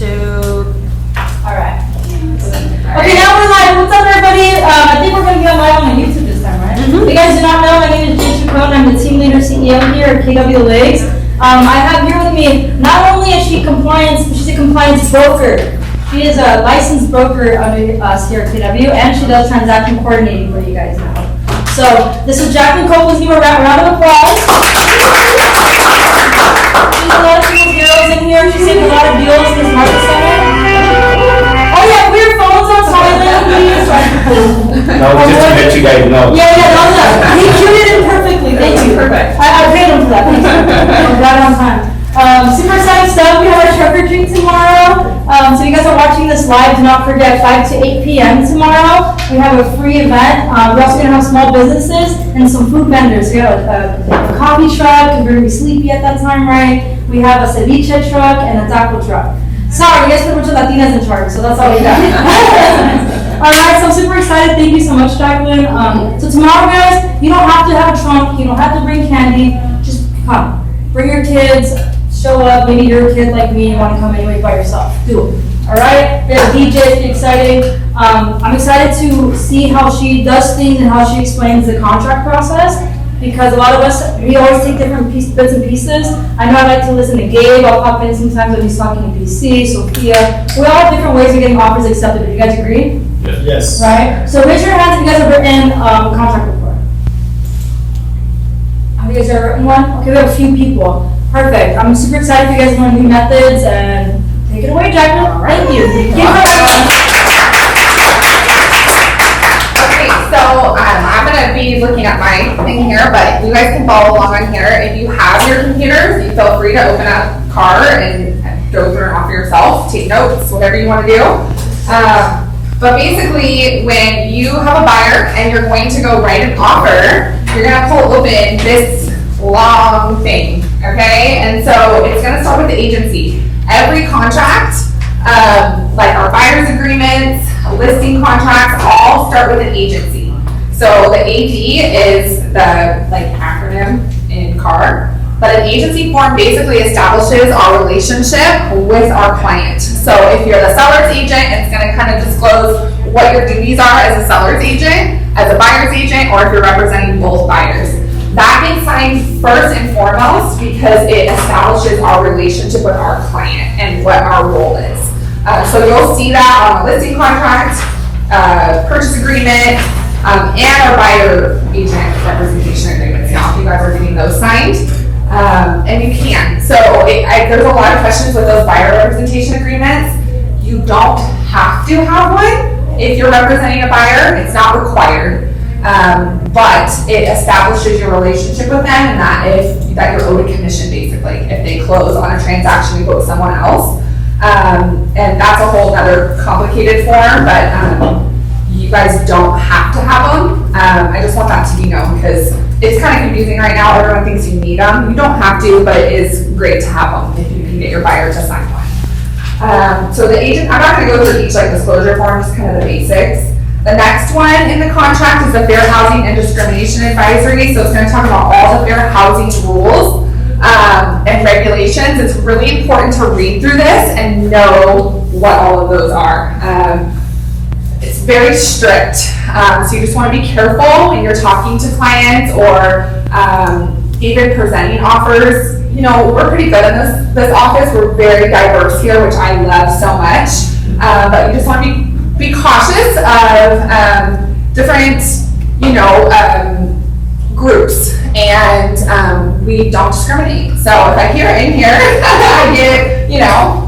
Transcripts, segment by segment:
2. All right. Okay, now we're live. What's up, everybody? I think we're going to go live on YouTube this time, right? If you guys do not know, my name is Jay Chacon. I'm the team leader CEO here at KW Legs. I have here with me, not only is she compliance, but she's a compliance broker. She is a licensed broker under us here at KW, and she does transaction coordinating for you guys now. So, this is Jacqueline Cole. Let's give her a round of applause. She's a lot of people's heroes in here. She saved a lot of deals in this market center. Oh yeah, put your phones on silent, please. No, just to let you guys know. Yeah, that was it. He cued it perfectly. Thank you. Perfect. I paid him for that. Thanks. Right on time. Super exciting stuff. We have our truck or treat tomorrow. So you guys are watching this live, do not forget 5 to 8 p.m. tomorrow. We have a free event. We're also going to have small businesses and some food vendors. We have a coffee truck. You're going to be sleepy at that time, right? We have a ceviche truck and a taco truck. Sorry, you guys put a bunch of Latinas in charge, so that's all we got. Alright, so I'm super excited. Thank you so much, Jacqueline. So tomorrow, guys, you don't have to have a trunk. You don't have to bring candy. Just come. Bring your kids. Show up. Maybe you're a kid like me and you want to come anyway by yourself. Do it. Alright? There's a DJ. It's exciting. I'm excited to see how she does things and how she explains the contract process. Because a lot of us, we always take different bits and pieces. I know I like to listen to Gabe. I'll pop in sometimes when he's talking to PC, Sophia. We all have different ways of getting offers accepted. Do you guys agree? Yes. Right? So raise your hands if you guys have written a contract before. Have you guys ever written one? Okay, we have a few people. Perfect. I'm super excited for you guys to learn new methods and take it away, Jacqueline. Thank you. Give her So I'm going to be looking at my thing here, but you guys can follow along on here. If you have your computers, you feel free to open up Car and go through and off yourself, take notes, whatever you want to do. But basically, when you have a buyer and you're going to go write an offer, you're going to pull open this long thing, okay? And so it's going to start with the agency. Every contract, like our buyer's agreements, listing contracts, all start with an agency. So the AD is the acronym in CAR, but an agency form basically establishes our relationship with our client. So if you're the seller's agent, it's going to kind of disclose what your duties are as a seller's agent, as a buyer's agent, or if you're representing both buyers. That gets signed first and foremost because it establishes our relationship with our client and what our role is. So you'll see that on a listing contract, purchase agreement, and our buyer agent representation agreements now, if you guys are getting those signed. And you can. So there's a lot of questions with those buyer representation agreements. You don't have to have one if you're representing a buyer. It's not required. But it establishes your relationship with them and that you're owed a commission basically. If they close on a transaction, you go with someone else. And that's a whole other complicated form, but you guys don't have to have them. I just want that to be known because it's kind of confusing right now. Everyone thinks you need them. You don't have to, but it is great to have them if you can get your buyer to sign one. So the agent, I'm not going to go through each disclosure form, just kind of the basics. The next one in the contract is the Fair Housing and Discrimination Advisory. So it's going to talk about all the fair housing rules and regulations. It's really important to read through this and know what all of those are. It's very strict, so you just want to be careful when you're talking to clients or even presenting offers. You know, we're pretty good in this office. We're very diverse here, which I love so much. But you just want to be cautious of different, groups, and we don't discriminate. So if I hear in here, I get,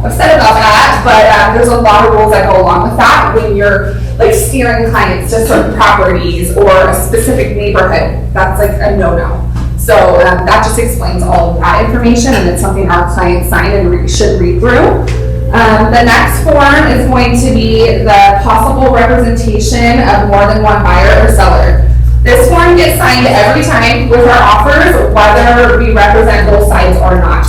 upset about that, but there's a lot of rules that go along with that when you're steering clients to certain properties or a specific neighborhood. That's a no-no. So that just explains all of that information, and it's something our clients sign and should read through. The next form is going to be the possible representation of more than one buyer or seller. This form gets signed every time with our offers, whether we represent both sides or not.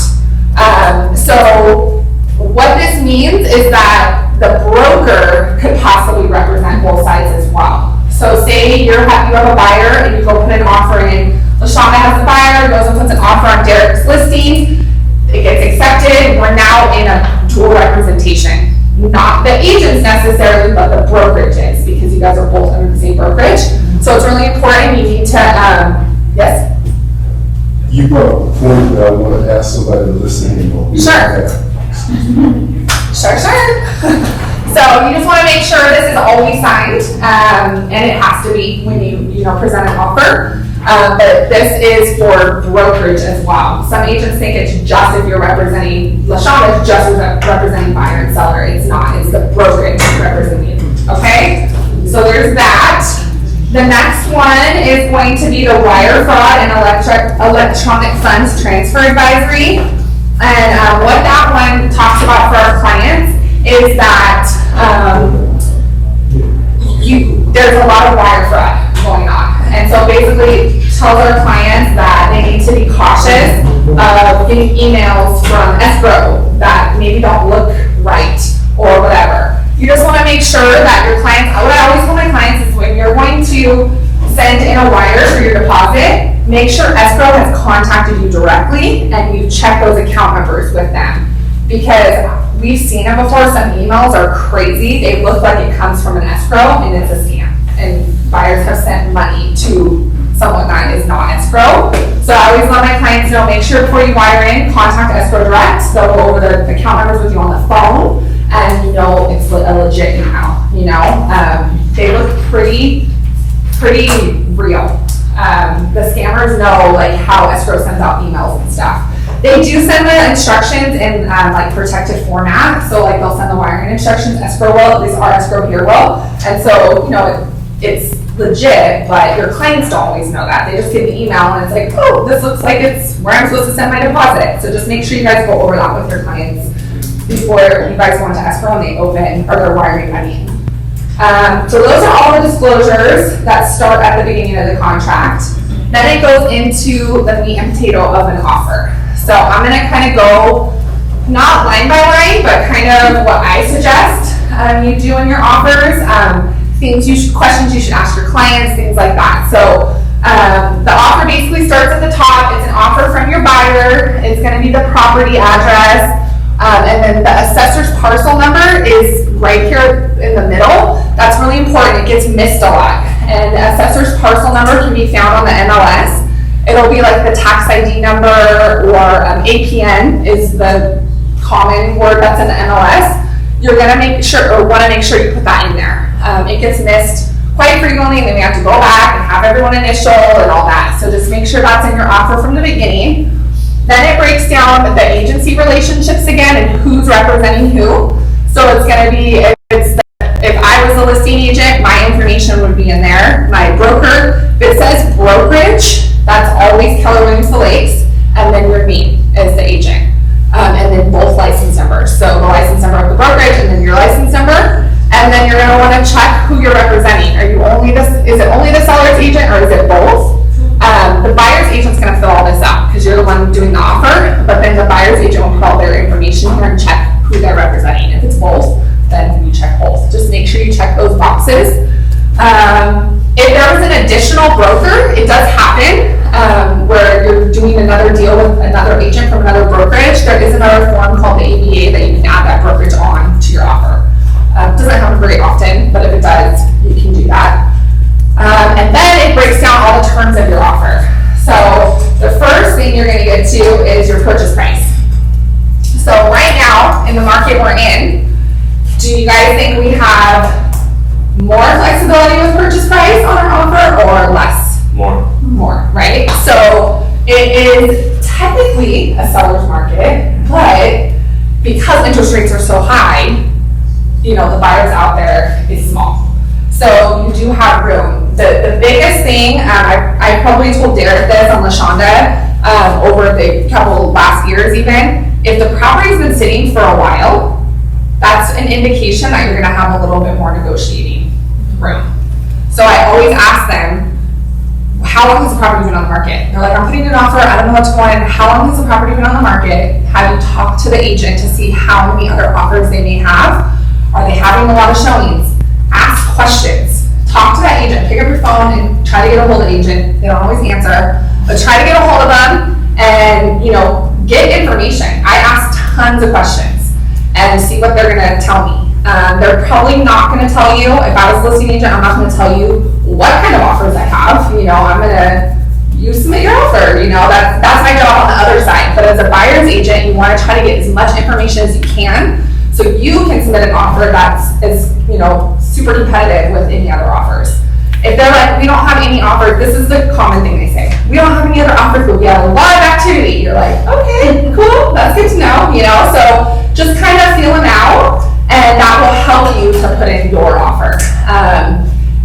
So what this means is that the broker could possibly represent both sides as well. So say you have a buyer and you go put an offer in. LaShonda has a buyer, goes and puts an offer on Derek's listing. It gets accepted. We're now in a dual representation. not the agents necessarily, but the brokerages, because you guys are both under the same brokerage. So it's really important, you need to, yes? You brought up a point that I want to ask somebody to listen in on. Sure. Sure. So you just want to make sure this is always signed, and it has to be when you present an offer. But this is for brokerage as well. Some agents think it's just if you're representing, LaShonda is just representing buyer and seller. It's not, it's the brokerage representing, okay? So there's that. The next one is going to be the wire fraud and electronic funds transfer advisory. And what that one talks about for our clients is that there's a lot of wire fraud going on. And so basically tells our clients that they need to be cautious of getting emails from escrow that maybe don't look right or whatever. You just want to make sure that your clients, what I always tell my clients is when you're going to send in a wire for your deposit, make sure escrow has contacted you directly and you check those account numbers with them. Because we've seen it before, some emails are crazy. They look like it comes from an escrow and it's a scam. And buyers have sent money to someone that is not escrow. So I always let my clients know, make sure before you wire in, contact escrow direct. They'll go over the account numbers with you on the phone and you know it's a legit email, They look pretty real. The scammers know like how escrow sends out emails and stuff. They do send the instructions in like protected format. So like they'll send the wiring instructions, escrow will, at least our escrow here will. And so, it's legit, but your clients don't always know that. They just get the email and it's like, oh, this looks like it's where I'm supposed to send my deposit. So just make sure you guys go over that with your clients before you guys go into escrow and they open or they're wiring money. So those are all the disclosures that start at the beginning of the contract. Then it goes into the meat and potato of an offer. So I'm gonna kind of go, not line by line, but kind of what I suggest you do in your offers. Questions you should ask your clients, things like that. So the offer basically starts at the top. It's an offer from your buyer. It's gonna be the property address. And then the assessor's parcel number is right here in the middle. That's really important. It gets missed a lot. And the assessor's parcel number can be found on the MLS. It'll be like the tax ID number or APN is the common word that's in the MLS. You're gonna make sure you put that in there. It gets missed quite frequently and then we have to go back and have everyone initial and all that. So just make sure that's in your offer from the beginning. Then it breaks down the agency relationships again and who's representing who. So it's gonna be, if I was a listing agent, my information would be in there. My broker, if it says brokerage, that's always Keller Williams to Lakes, and then your name as the agent. And then both license numbers. So the license number of the brokerage and then your license number. And then you're gonna wanna check who you're representing. Is it only the seller's agent or is it both? The buyer's agent's gonna fill all this out because you're the one doing the offer, but then the buyer's agent will put all their information here and check who they're representing. If it's both, then you check both. Just make sure you check those boxes. If there was an additional broker, it does happen where you're doing another deal with another agent from another brokerage. There is another form called the ABA that you can add that brokerage on to your offer. Doesn't happen very often, but if it does, you can do that. And then it breaks down all the terms of your offer. So the first thing you're gonna get to is your purchase price. So right now, in the market we're in, do you guys think we have more flexibility with purchase price on our offer or less? More, right? So it is technically a seller's market, but because interest rates are so high, the buyers out there is small. So you do have room. The biggest thing, I probably told Derek this on LaShonda over the couple last years even, if the property's been sitting for a while, that's an indication that you're gonna have a little bit more negotiating room. So I always ask them, how long has the property been on the market? They're like, I'm putting an offer, I don't know what's going on. How long has the property been on the market? Have you talked to the agent to see how many other offers they may have? Are they having a lot of showings? Ask questions. Talk to that agent. Pick up your phone and try to get a hold of the agent. They don't always answer, but try to get a hold of them and, get information. I ask tons of questions and see what they're gonna tell me. They're probably not gonna tell you, if I was a listing agent, I'm not gonna tell you what kind of offers I have. You know, I'm gonna, you submit your offer, you know, that's my job on the other side. But as a buyer's agent, you wanna try to get as much information as you can, so you can submit an offer that's, you know, super competitive with any other offers. If they're like, we don't have any offers, this is the common thing they say, we don't have any other offers, but we have a lot of activity. You're like, okay, cool, that's good to know, you know, so just kind of feel them out, and that will help you to put in your offer.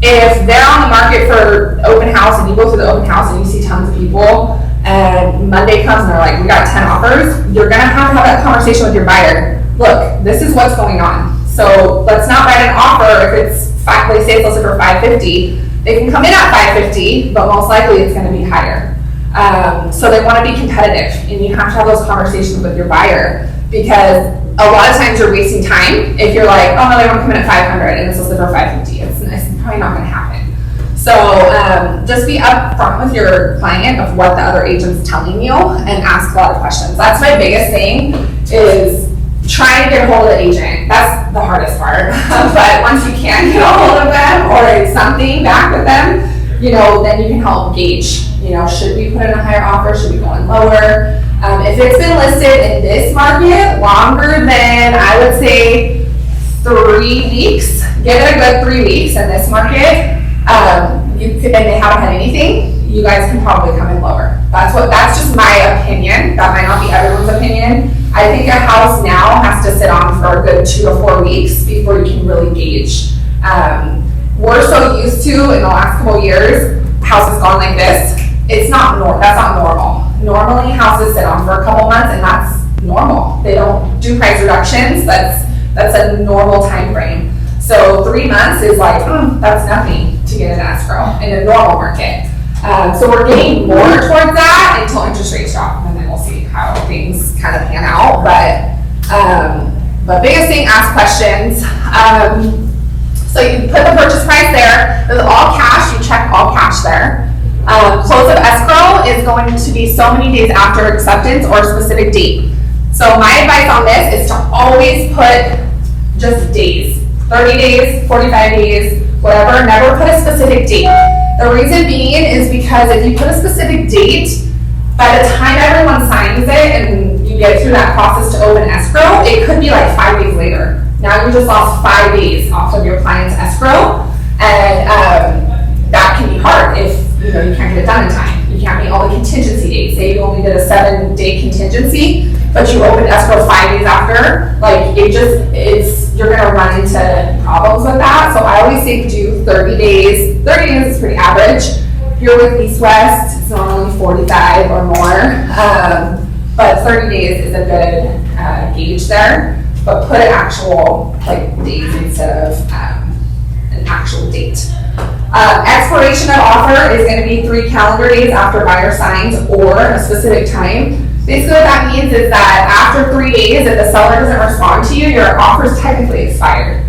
If they're on the market for open house and you go through the open house and you see tons of people, and Monday comes and they're like, we got 10 offers, you're gonna have that conversation with your buyer. Look, this is what's going on. So let's not write an offer if it's, they say it's listed for $550. They can come in at $550, but most likely it's gonna be higher. So they wanna be competitive, and you have to have those conversations with your buyer, because a lot of times you're wasting time if you're like, oh no, they wanna come in at 500 and it's listed for $550. It's probably not gonna happen. So just be upfront with your client of what the other agent's telling you and ask a lot of questions. That's my biggest thing, is trying to get a hold of the agent. That's the hardest part. But once you can get a hold of them or something back with them, you know, then you can help gauge, you know, should we put in a higher offer? Should we go in lower? If it's been listed in this market longer than, I would say, 3 weeks, give it a good 3 weeks in this market, and they haven't had anything, you guys can probably come in lower. That's just my opinion. That might not be everyone's opinion. I think a house now has to sit on for a good 2 to 4 weeks before you can really gauge. We're so used to, in the last couple of years, houses gone like this. That's not normal. Normally houses sit on for a couple months, and that's normal. They don't do price reductions. That's a normal time frame. So 3 months is like, that's nothing to get an escrow in a normal market. So we're getting more towards that until interest rates drop, and then we'll see how things kind of pan out. But biggest thing, ask questions. So you put the purchase price there. It's all cash. You check all cash there. Close of escrow is going to be so many days after acceptance or a specific date. So my advice on this is to always put just days. 30 days, 45 days, whatever. Never put a specific date. The reason being is because if you put a specific date, by the time everyone signs it and you get through that process to open escrow, it could be like 5 days later. Now you just lost 5 days off of your client's escrow, and that can be hard if you can't get it done in time. You can't meet all the contingency dates. Say you only did a 7-day contingency, but you opened escrow 5 days after. Like you're gonna run into problems with that. So I always say do 30 days. 30 days is pretty average. If you're with East West, it's normally 45 or more. But 30 days is a good gauge there. But put an actual days instead of an actual date. Expiration of offer is going to be 3 calendar days after buyer signs or a specific time. Basically what that means is that after 3 days, if the seller doesn't respond to you, your offer is technically expired.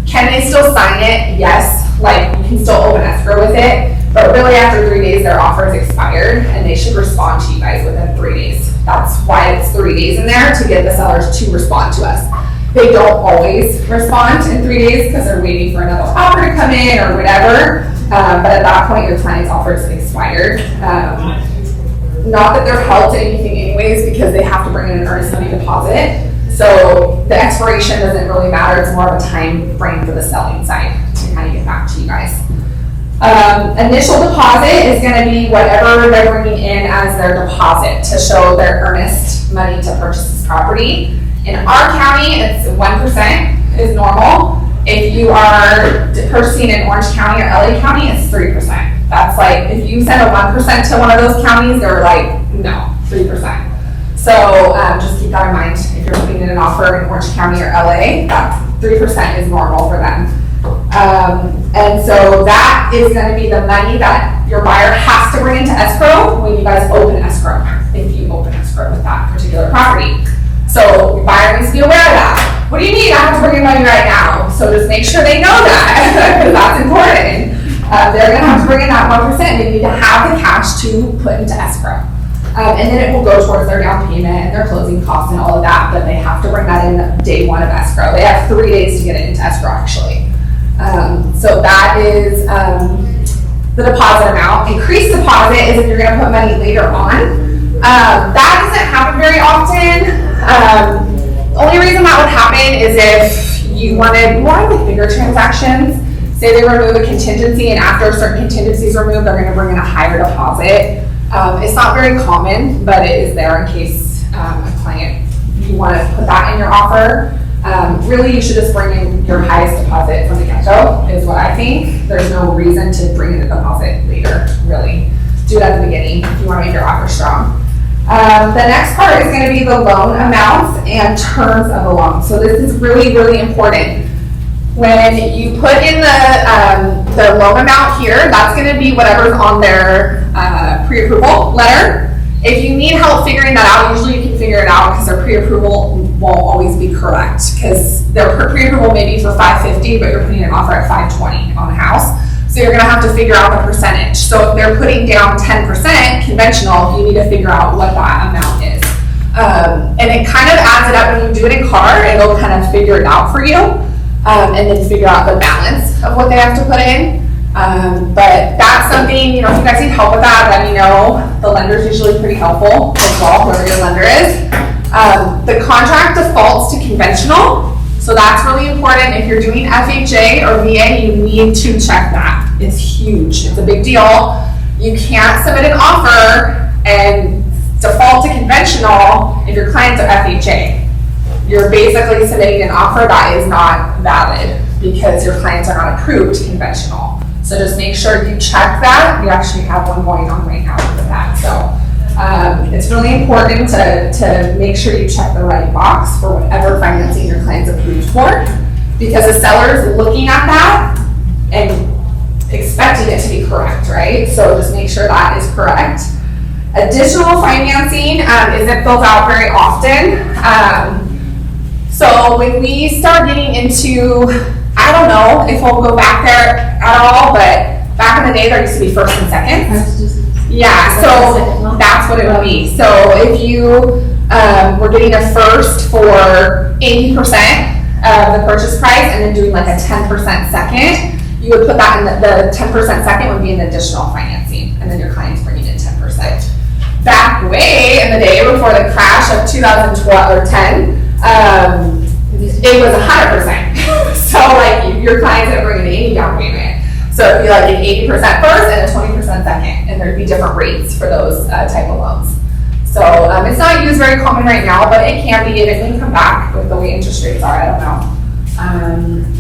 Can they still sign it? Yes. You can still open escrow with it, but really after 3 days, their offer is expired and they should respond to you guys within 3 days. That's why it's 3 days in there, to get the sellers to respond to us. They don't always respond in 3 days because they're waiting for another offer to come in or whatever. But at that point, your client's offer is expired. Not that they're held to anything anyways, because they have to bring in an earnest money deposit. So the expiration doesn't really matter. It's more of a time frame for the selling side to kind of get back to you guys. Initial deposit is going to be whatever they're bringing in as their deposit to show their earnest money to purchase this property. In our county, it's 1% is normal. If you are purchasing in Orange County or LA County, it's 3%. That's if you send a 1% to one of those counties, they're no, 3%. So just keep that in mind. If you're putting in an offer in Orange County or LA, that 3% is normal for them. And so that is going to be the money that your buyer has to bring into escrow when you guys open escrow, if you open escrow with that particular property. So your buyer needs to be aware of that. What do you mean? I have to bring in money right now. So just make sure they know that, because that's important. They're going to have to bring in that 1%. They need to have the cash to put into escrow. And then it will go towards their down payment and their closing costs and all of that, but they have to bring that in day one of escrow. They have 3 days to get it into escrow, actually. So that is the deposit amount. Increased deposit is if you're gonna put money later on. That doesn't happen very often. The only reason that would happen is if you wanted more of the bigger transactions. Say they remove a contingency and after a certain contingency is removed, they're gonna bring in a higher deposit. It's not very common, but it is there in case a client, you wanna put that in your offer. Really, you should just bring in your highest deposit from the get-go, is what I think. There's no reason to bring in a deposit later, really. Do it at the beginning if you wanna make your offer strong. The next part is gonna be the loan amounts and terms of the loan. So this is really, really important. When you put in the loan amount here, that's gonna be whatever's on their pre-approval letter. If you need help figuring that out, usually you can figure it out because their pre-approval won't always be correct. Because their pre-approval may be for $550, but you're putting an offer at $520 on the house. So you're gonna have to figure out the percentage. So if they're putting down 10% conventional, you need to figure out what that amount is. And it kind of adds it up when you do it in CAR, it'll kind of figure it out for you. And then figure out the balance of what they have to put in. But that's something, you know, if you guys need help with that, let me know. The lender's usually pretty helpful as well, whoever your lender is. The contract defaults to conventional. So that's really important. If you're doing FHA or VA, you need to check that. It's huge. It's a big deal. You can't submit an offer and default to conventional if your clients are FHA. You're basically submitting an offer that is not valid because your clients are not approved to conventional. So just make sure you check that. We actually have one going on right now for that. So it's really important to make sure you check the right box for whatever financing your client's approved for, because the seller is looking at that and expecting it to be correct, right? So just make sure that is correct. Additional financing isn't filled out very often. So when we start getting into, I don't know if we'll go back there at all, but back in the day, there used to be first and second. Yeah, so that's what it would be. So if you were getting a first for 80% of the purchase price and then doing like a 10% second, you would put that in the 10% second would be an additional financing, and then your client's bringing in 10%. Back way in the day before the crash of 2012 or 10, it was 100%. So like your clients are bringing 80 down payment. So it'd be like an 80% first and a 20% second, and there'd be different rates for those type of loans. So it's not used very common right now, but it can be. It can come back with the way interest rates are. I don't know.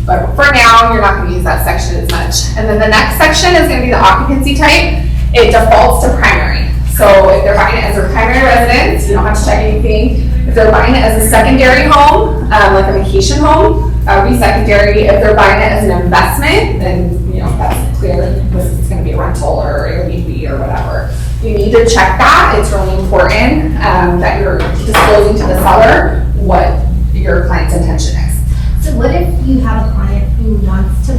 But for now, you're not going to use that section as much. And then the next section is going to be the occupancy type. It defaults to primary. So if they're buying it as their primary residence, you don't have to check anything. If they're buying it as a secondary home, like a vacation home, that would be secondary. If they're buying it as an investment, then you know that's clear. This is going to be a rental or Airbnb or whatever. You need to check that. It's really important that you're disclosing to the seller what your client's intention is. So what if you have a client who wants to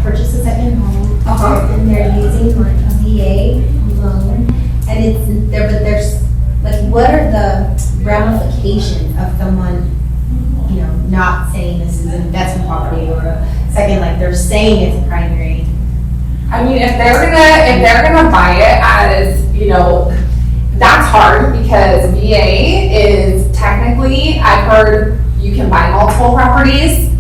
purchase a second home, and they're using like a VA loan, and it's there, but there's like, what are the ramifications of someone, you know, not saying this is an investment property or a second, like they're saying it's a primary? I mean, if they're gonna buy it as, you know, that's hard because VA is technically, I've heard you can buy multiple properties,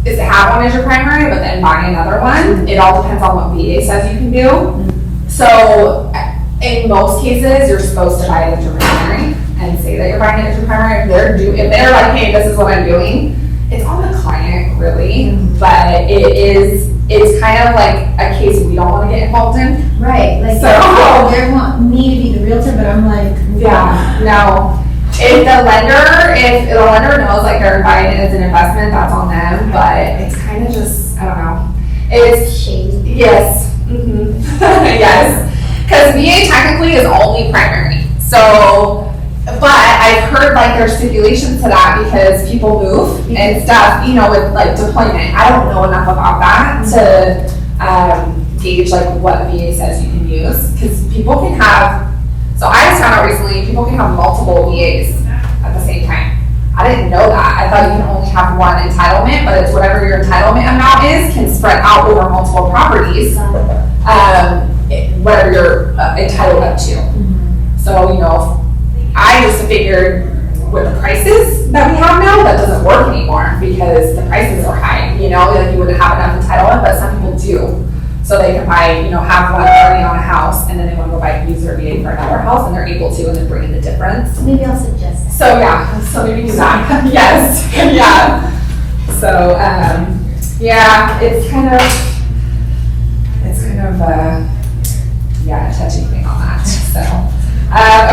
is to have one as your primary, but then buy another one. It all depends on what VA says you can do. So in most cases, you're supposed to buy it as your primary and say that you're buying it as your primary. If they're like, hey, this is what I'm doing, it's on the client really, but it's kind of like a case we don't want to get involved in. Right, like So- they want me to be the realtor, but I'm like, Yeah, no. If the lender knows like they're buying it as an investment, that's on them, but it's kind of just, I don't know. It's shady. Yes. Yes. Because VA technically is only primary. So, but I've heard like there's stipulations to that because people move and stuff, you know, with like deployment. I don't know enough about that to gauge like what VA says you can use. Because people can have So I just found out recently, people can have multiple VAs at the same time. I didn't know that. I thought you can only have one entitlement, but it's whatever your entitlement amount is can spread out over multiple properties, whatever you're entitled up to. So, you know, I just figured with the prices that we have now, that doesn't work anymore because the prices are high, you know, like you wouldn't have enough entitlement, but some people do. So they can buy, you know, have one already on a house and then they want to go buy use their VA for another house and they're able to and then bring in the difference. Maybe I'll suggest that. So yeah, so maybe do that. Yes, yeah. So yeah, it's kind of yeah, a touchy thing on that. So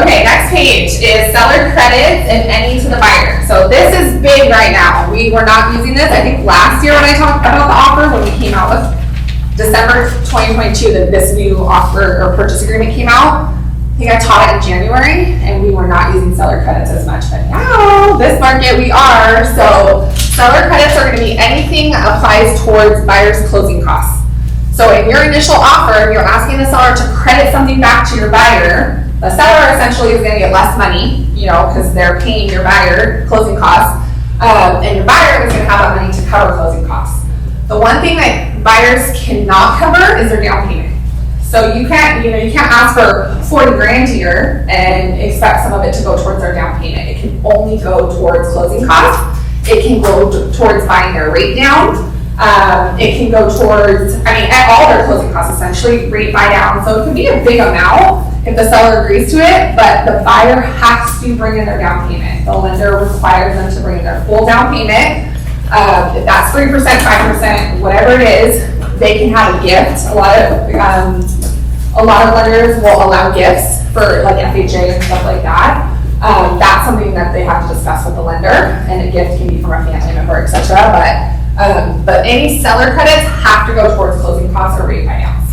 okay, next page is seller credits, if any, to the buyer. So this is big right now. We were not using this. I think last year when I talked about the offer, when we came out with December 2022, that this new offer or purchase agreement came out. I think I taught it in January, and we were not using seller credits as much, but now, this market, we are. So seller credits are gonna be anything that applies towards buyer's closing costs. So in your initial offer, you're asking the seller to credit something back to your buyer. The seller essentially is gonna get less money, you know, because they're paying your buyer closing costs, and your buyer is gonna have that money to cover closing costs. The one thing that buyers cannot cover is their down payment. So you can't ask for 40 grand a year and expect some of it to go towards their down payment. It can only go towards closing costs. It can go towards buying their rate down. It can go towards, at all their closing costs, essentially, rate buy down. So it can be a big amount if the seller agrees to it, but the buyer has to bring in their down payment. The lender requires them to bring in their full down payment. If that's 3%, 5%, whatever it is, they can have a gift. A lot of lenders will allow gifts for like FHA and stuff like that. That's something that they have to discuss with the lender, and a gift can be from a family member, etc. But any seller credits have to go towards closing costs or rate buydowns.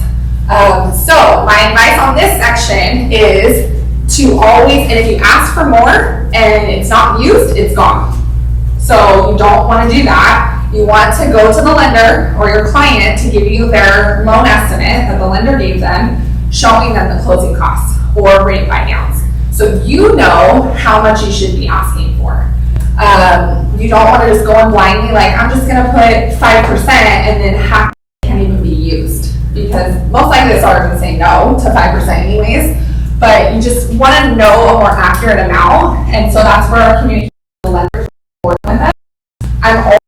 So my advice on this section is to always, and if you ask for more and it's not used, it's gone. So you don't want to do that. You want to go to the lender or your client to give you their loan estimate that the lender gave them, showing them the closing costs or rate buydowns. So you know how much you should be asking for. You don't want to just go in blindly, like, I'm just going to put 5% and then half can't even be used. Because most likely the seller is going to say no to 5% anyways. But you just want to know a more accurate amount. And so that's where our communication with the lender is important with it. I'm always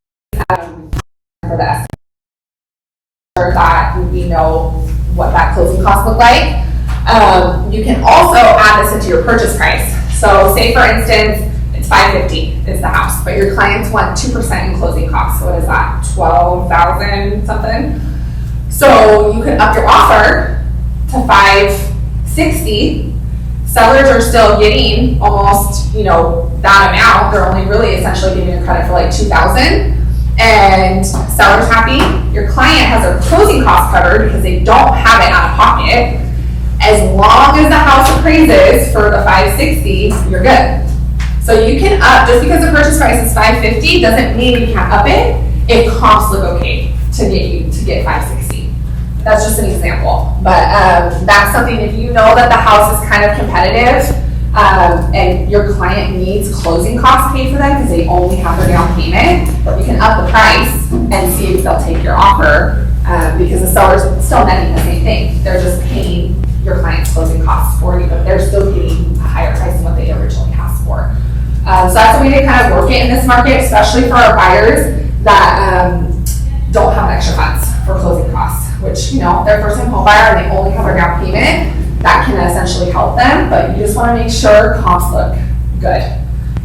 for the estimate that we know what that closing costs look like. You can also add this into your purchase price. So say for instance, it's $550 is the house, but your clients want 2% in closing costs. So what is that? $12,000 something. So you can up your offer to $560. Sellers are still getting almost, that amount. They're only really essentially giving you credit for like $2,000. And seller's happy. Your client has their closing costs covered because they don't have it out of pocket. As long as the house appraises for the $560, you're good. So you can up, just because the purchase price is $550 doesn't mean you can't up it if comps look okay to get $560. That's just an example. But that's something, if you know that the house is kind of competitive and your client needs closing costs paid for them because they only have their down payment, you can up the price and see if they'll take your offer because the seller's still netting the same thing. They're just paying your client's closing costs for you, but they're still getting a higher price than what they originally asked for. So that's a way to kind of work it in this market, especially for our buyers that don't have extra funds for closing costs, which, they're first-time home buyer and they only have their down payment. That can essentially help them, but you just want to make sure comps look good.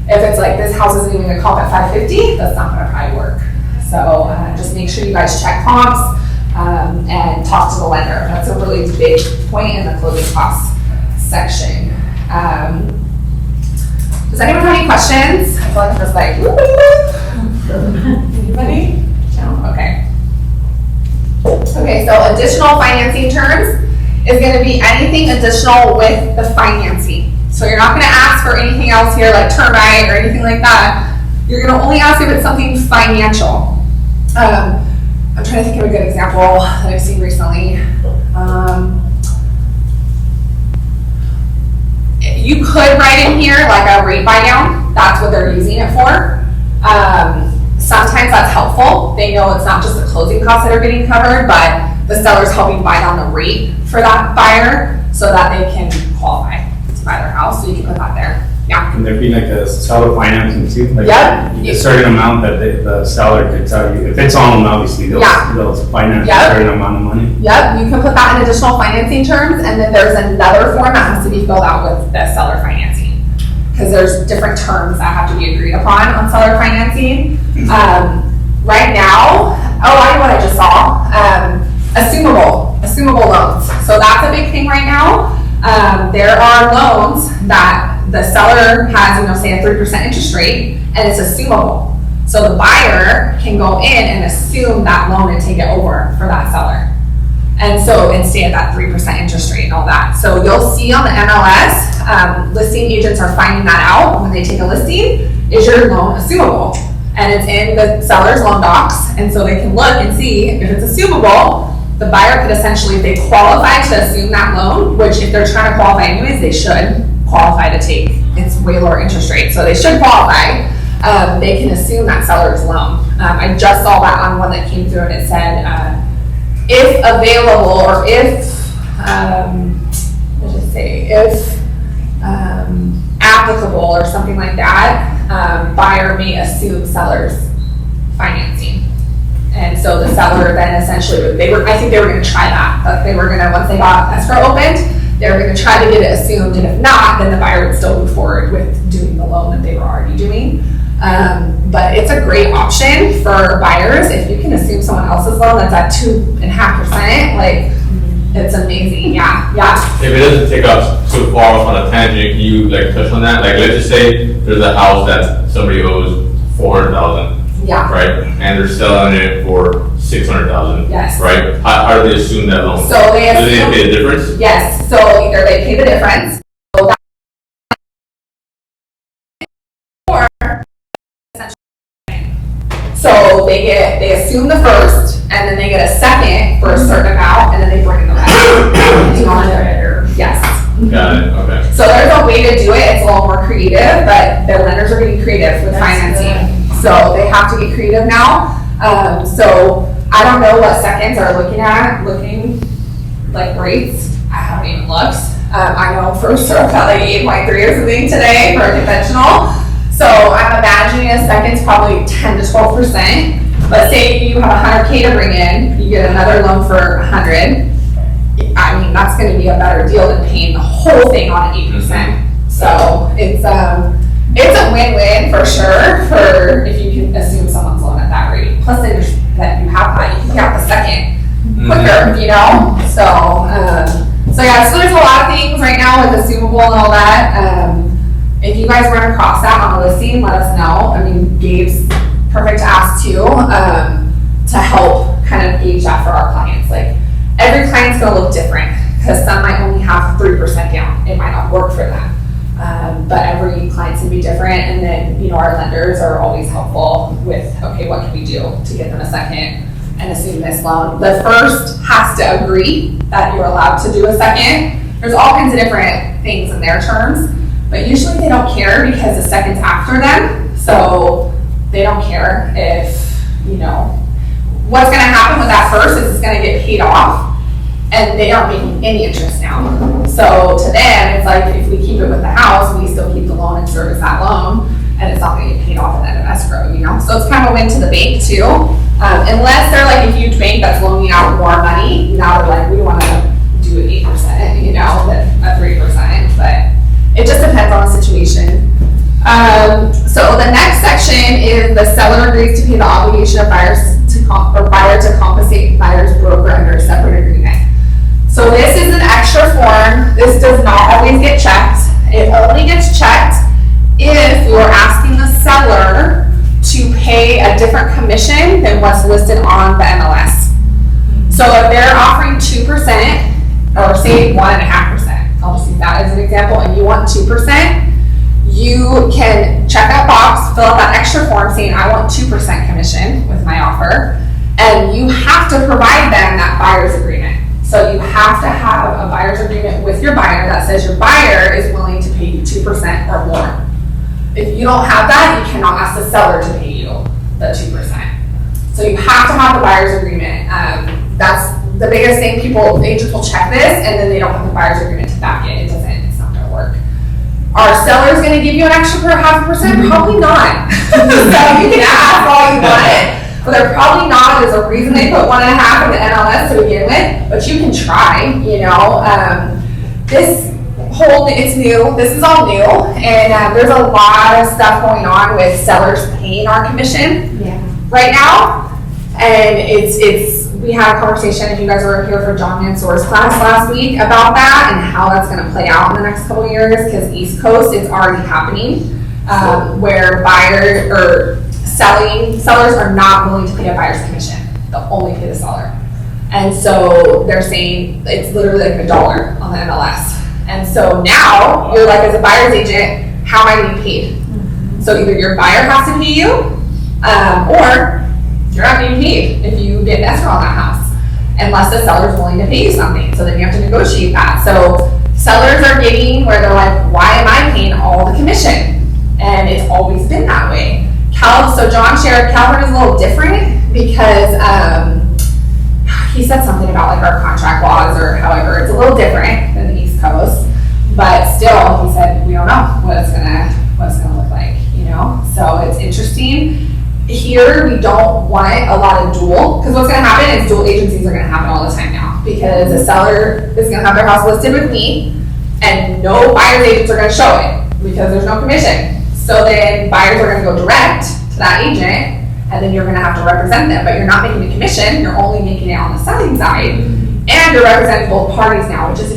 If it's like this house isn't even going to comp at $550, that's not going to probably work. So just make sure you guys check comps and talk to the lender. That's a really big point in the closing costs section. Does anyone have any questions? I feel like I'm just like, anybody? No? Okay. Okay, so additional financing terms is going to be anything additional with the financing. So you're not going to ask for anything else here like termite or anything like that. You're going to only ask if it's something financial. I'm trying to think of a good example that I've seen recently. you could write in here like a rate buy down, that's what they're using it for. Sometimes that's helpful. They know it's not just the closing costs that are getting covered, but the seller's helping buy down the rate for that buyer so that they can qualify to buy their house. So you can put that there. Yeah. Can there be like a seller financing too? Like Yep. a certain amount that the seller could tell you, if it's on them, obviously, they'll finance a Yep. certain amount of money. Yep, you can put that in additional financing terms, and then there's another form that has to be filled out with the seller financing. Because there's different terms that have to be agreed upon on seller financing. Right now, I know what I just saw, assumable loans. So that's a big thing right now. There are loans that the seller has, say a 3% interest rate, and it's assumable. So the buyer can go in and assume that loan and take it over for that seller. And so, and stay at that 3% interest rate and all that. So you'll see on the MLS, listing agents are finding that out when they take a listing, is your loan assumable? And it's in the seller's loan docs, and so they can look and see if it's assumable. The buyer could essentially, if they qualify to assume that loan, which if they're trying to qualify anyways, they should qualify to take, it's way lower interest rate, so they should qualify. They can assume that seller's loan. I just saw that on one that came through and it said, if available, or if, what did it say, if applicable or something like that, buyer may assume seller's financing. And so the seller then essentially, I think they were gonna try that, but they were gonna, once they got escrow opened, they were gonna try to get it assumed, and if not, then the buyer would still move forward with doing the loan that they were already doing. But it's a great option for buyers. If you can assume someone else's loan that's at 2.5%, like, it's amazing, yeah. If it doesn't take us too far off on a tangent, can you like touch on that? Like, let's just say there's a house that somebody owes $400,000. Yeah. Right, and they're selling it for $600,000. Yes. Right. How do they assume that loan? So they Do they assume, pay the difference? yes, so either they pay the difference, or so they assume the first, and then they get a second for a certain amount, and then they bring in the rest. Yes. Got it. Okay. So there's a way to do it. It's a little more creative, but the lenders are getting creative with financing. So they have to get creative now. So I don't know what seconds are looking like rates. I haven't even looked. I know for sure about like 8.3 or something today for a conventional. So I'm imagining a second's probably 10 to 12%. But say you have 100K to bring in, you get another loan for 100. I mean, that's going to be a better deal than paying the whole thing on 8%. So it's a win-win for sure for if you can assume someone's loan at that rate. Plus, that you have that, you can get the second quicker, you know? So yeah, so there's a lot of things right now with assumable and all that. If you guys run across that on a listing, let us know. I mean, Gabe's perfect to ask too, to help kind of gauge that for our clients. Like, every client's gonna look different because some might only have 3% down. It might not work for them. But every client's gonna be different, and then, our lenders are always helpful with, okay, what can we do to get them a second and assume this loan? The first has to agree that you're allowed to do a second. There's all kinds of different things in their terms, but usually they don't care because the second's after them, so they don't care if, what's gonna happen with that first is it's gonna get paid off, and they aren't making any interest now. So to them, it's like, if we keep it with the house, we still keep the loan and service that loan, and it's not gonna get paid off at the end of escrow, So it's kind of a win to the bank too. Unless they're like a huge bank that's loaning out more money, now they're like, we wanna do it 8%, than a 3%, but it just depends on the situation. So the next section is the seller agrees to pay the obligation of buyer to compensate buyer's broker under a separate agreement. So this is an extra form. This does not always get checked. It only gets checked if you're asking the seller to pay a different commission than what's listed on the MLS. So if they're offering 2%, or say 1.5%, I'll just use that as an example, and you want 2%, you can check that box, fill out that extra form saying, I want 2% commission with my offer, and you have to provide them that buyer's agreement. So you have to have a buyer's agreement with your buyer that says your buyer is willing to pay you 2% or more. If you don't have that, you cannot ask the seller to pay you the 2%. So you have to have the buyer's agreement. That's the biggest thing. Agents will check this and then they don't have the buyer's agreement to back it. It's not gonna work. Are sellers gonna give you an extra 0.5%? Probably not. So you can ask all you want, but they're probably not. There's a reason they put 1.5 in the NLS to begin with, but you can try, you know. It's new, this is all new, and there's a lot of stuff going on with sellers paying our commission right now. And we had a conversation, if you guys were here for John Mansour's class last week, about that and how that's gonna play out in the next couple of years, because East Coast, it's already happening, where sellers are not willing to pay a buyer's commission. They'll only pay the seller. And so they're saying it's literally like $1 on the MLS. And so now you're like, as a buyer's agent, how am I getting paid? So either your buyer has to pay you, or you're not getting paid if you get an escrow on that house, unless the seller's willing to pay you something. So then you have to negotiate that. So sellers are getting where they're like, why am I paying all the commission? And it's always been that way. So John shared, California is a little different because he said something about like our contract laws or however, it's a little different than the East Coast, but still he said, we don't know what it's gonna look like, you know? So it's interesting. Here, we don't want a lot of dual, because what's gonna happen is dual agencies are gonna happen all the time now, because the seller is gonna have their house listed with me, and no buyer's agents are gonna show it, because there's no commission. So then buyers are gonna go direct to that agent, and then you're gonna have to represent them, but you're not making a commission, you're only making it on the selling side, and you're representing both parties now, which is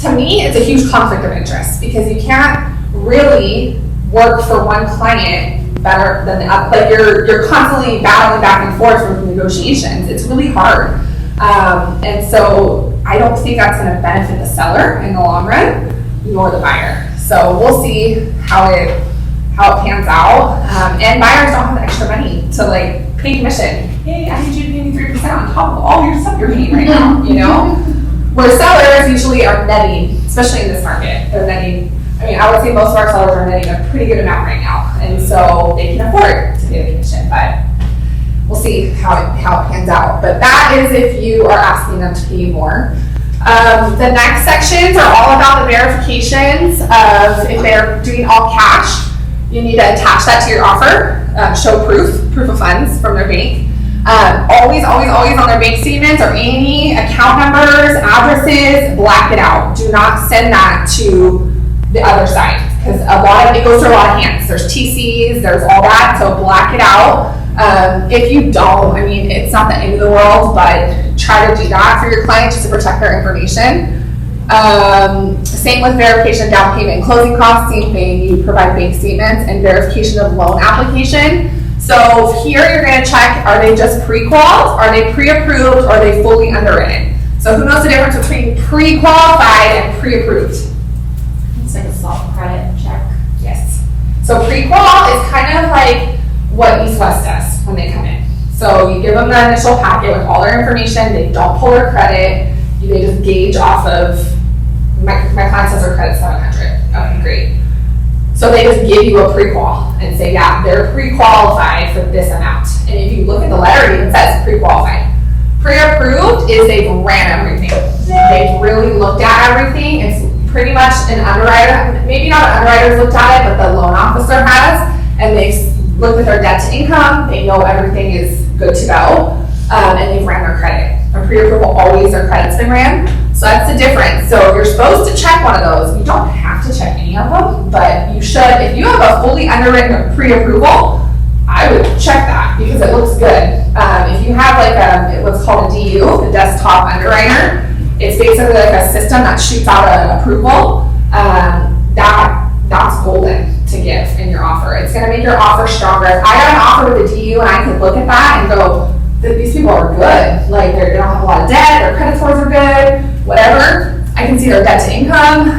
to me, it's a huge conflict of interest, because you can't really work for one client better than the other. Like you're constantly battling back and forth with negotiations. It's really hard. And so I don't think that's gonna benefit the seller in the long run, nor the buyer. So we'll see how it pans out. And buyers don't have the extra money to like pay commission. Hey, I need you to pay me 3% on top of all your stuff you're paying right now, you know? Where sellers usually are netting, especially in this market, they're netting. I mean, I would say most of our sellers are netting a pretty good amount right now, and so they can afford to pay the commission, but we'll see how it pans out. But that is if you are asking them to pay you more. The next sections are all about the verifications of if they're doing all cash, you need to attach that to your offer, show proof of funds from their bank. Always on their bank statements or any account numbers, addresses, black it out. Do not send that to the other side, because it goes through a lot of hands. There's TCs, there's all that, so black it out. If you don't, I mean, it's not the end of the world, but try to do that for your client just to protect their information. Same with verification of down payment and closing costs, same thing, you provide bank statements and verification of loan application. So here you're gonna check, are they just pre-qualified, are they pre-approved, or are they fully underwritten? So who knows the difference between pre-qualified and pre-approved? It's like a soft credit check. Yes. So pre-qual is kind of like what East West does when they come in. So you give them the initial packet with all their information, they don't pull their credit, they just gauge off of, my client says their credit's 700, okay, great. So they just give you a pre-qual and say, yeah, they're pre-qualified for this amount. And if you look at the letter, it even says pre-qualified. Pre-approved is they've ran everything. They've really looked at everything. It's pretty much an underwriter, maybe not an underwriter's looked at it, but the loan officer has, and they've looked at their debt to income, they know everything is good to go, and they've ran their credit. A pre-approval, always their credit's been ran, so that's the difference. So you're supposed to check one of those. You don't have to check any of them, but you should. If you have a fully underwritten pre-approval, I would check that because it looks good. If you have like what's called a DU, the desktop underwriter, it's basically like a system that shoots out an approval. That's golden to give in your offer. It's going to make your offer stronger. If I got an offer with a DU and I could look at that and go, these people are good. Like they don't have a lot of debt, their credit scores are good, whatever. I can see their debt to income.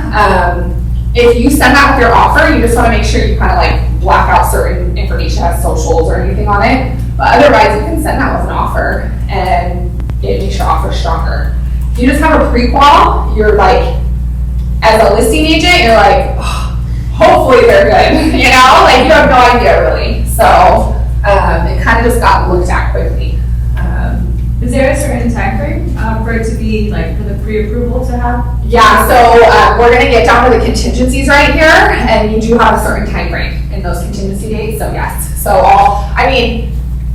If you send that with your offer, you just want to make sure you kind of like black out certain information, has socials or anything on it. But otherwise, you can send that with an offer and it makes your offer stronger. If you just have a pre-qual, you're like, As a listing agent, you're like, oh, hopefully they're good, you know, like you have no idea really. So it kind of just got looked at quickly. Is there a certain time frame for it to be, like, for the pre-approval to have? Yeah, so we're gonna get down to the contingencies right here, and you do have a certain time frame in those contingency dates, so yes. So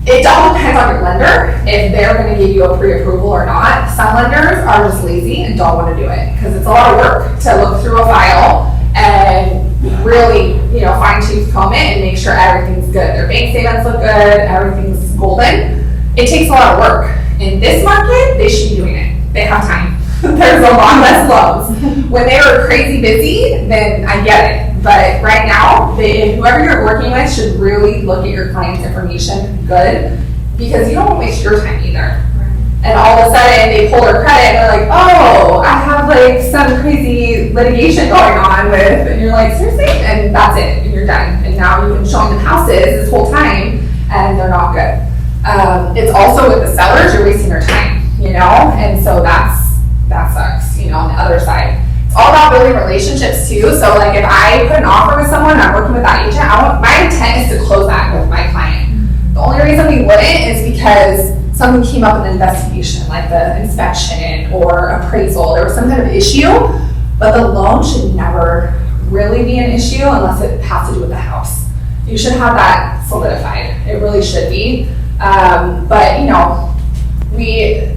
it all depends on your lender, if they're gonna give you a pre-approval or not. Some lenders are just lazy and don't wanna do it, because it's a lot of work to look through a file and really, fine tooth comb it and make sure everything's good. Their bank statements look good, everything's golden. It takes a lot of work. In this market, they should be doing it. They have time. There's a lot less loans. When they were crazy busy, then I get it. But right now, whoever you're working with should really look at your client's information good, because you don't want to waste your time either. And all of a sudden, they pull their credit and they're like, oh, I have like some crazy litigation going on with, and you're like, seriously? And that's it, and you're done. And now you've been showing them houses this whole time, and they're not good. It's also with the sellers, you're wasting their time, and so that sucks, on the other side. It's all about building relationships too. So like if I put an offer with someone and I'm working with that agent, my intent is to close that with my client. The only reason we wouldn't is because something came up in an investigation, like the inspection or appraisal, there was some kind of issue, but the loan should never really be an issue unless it has to do with the house. You should have that solidified. It really should be. But we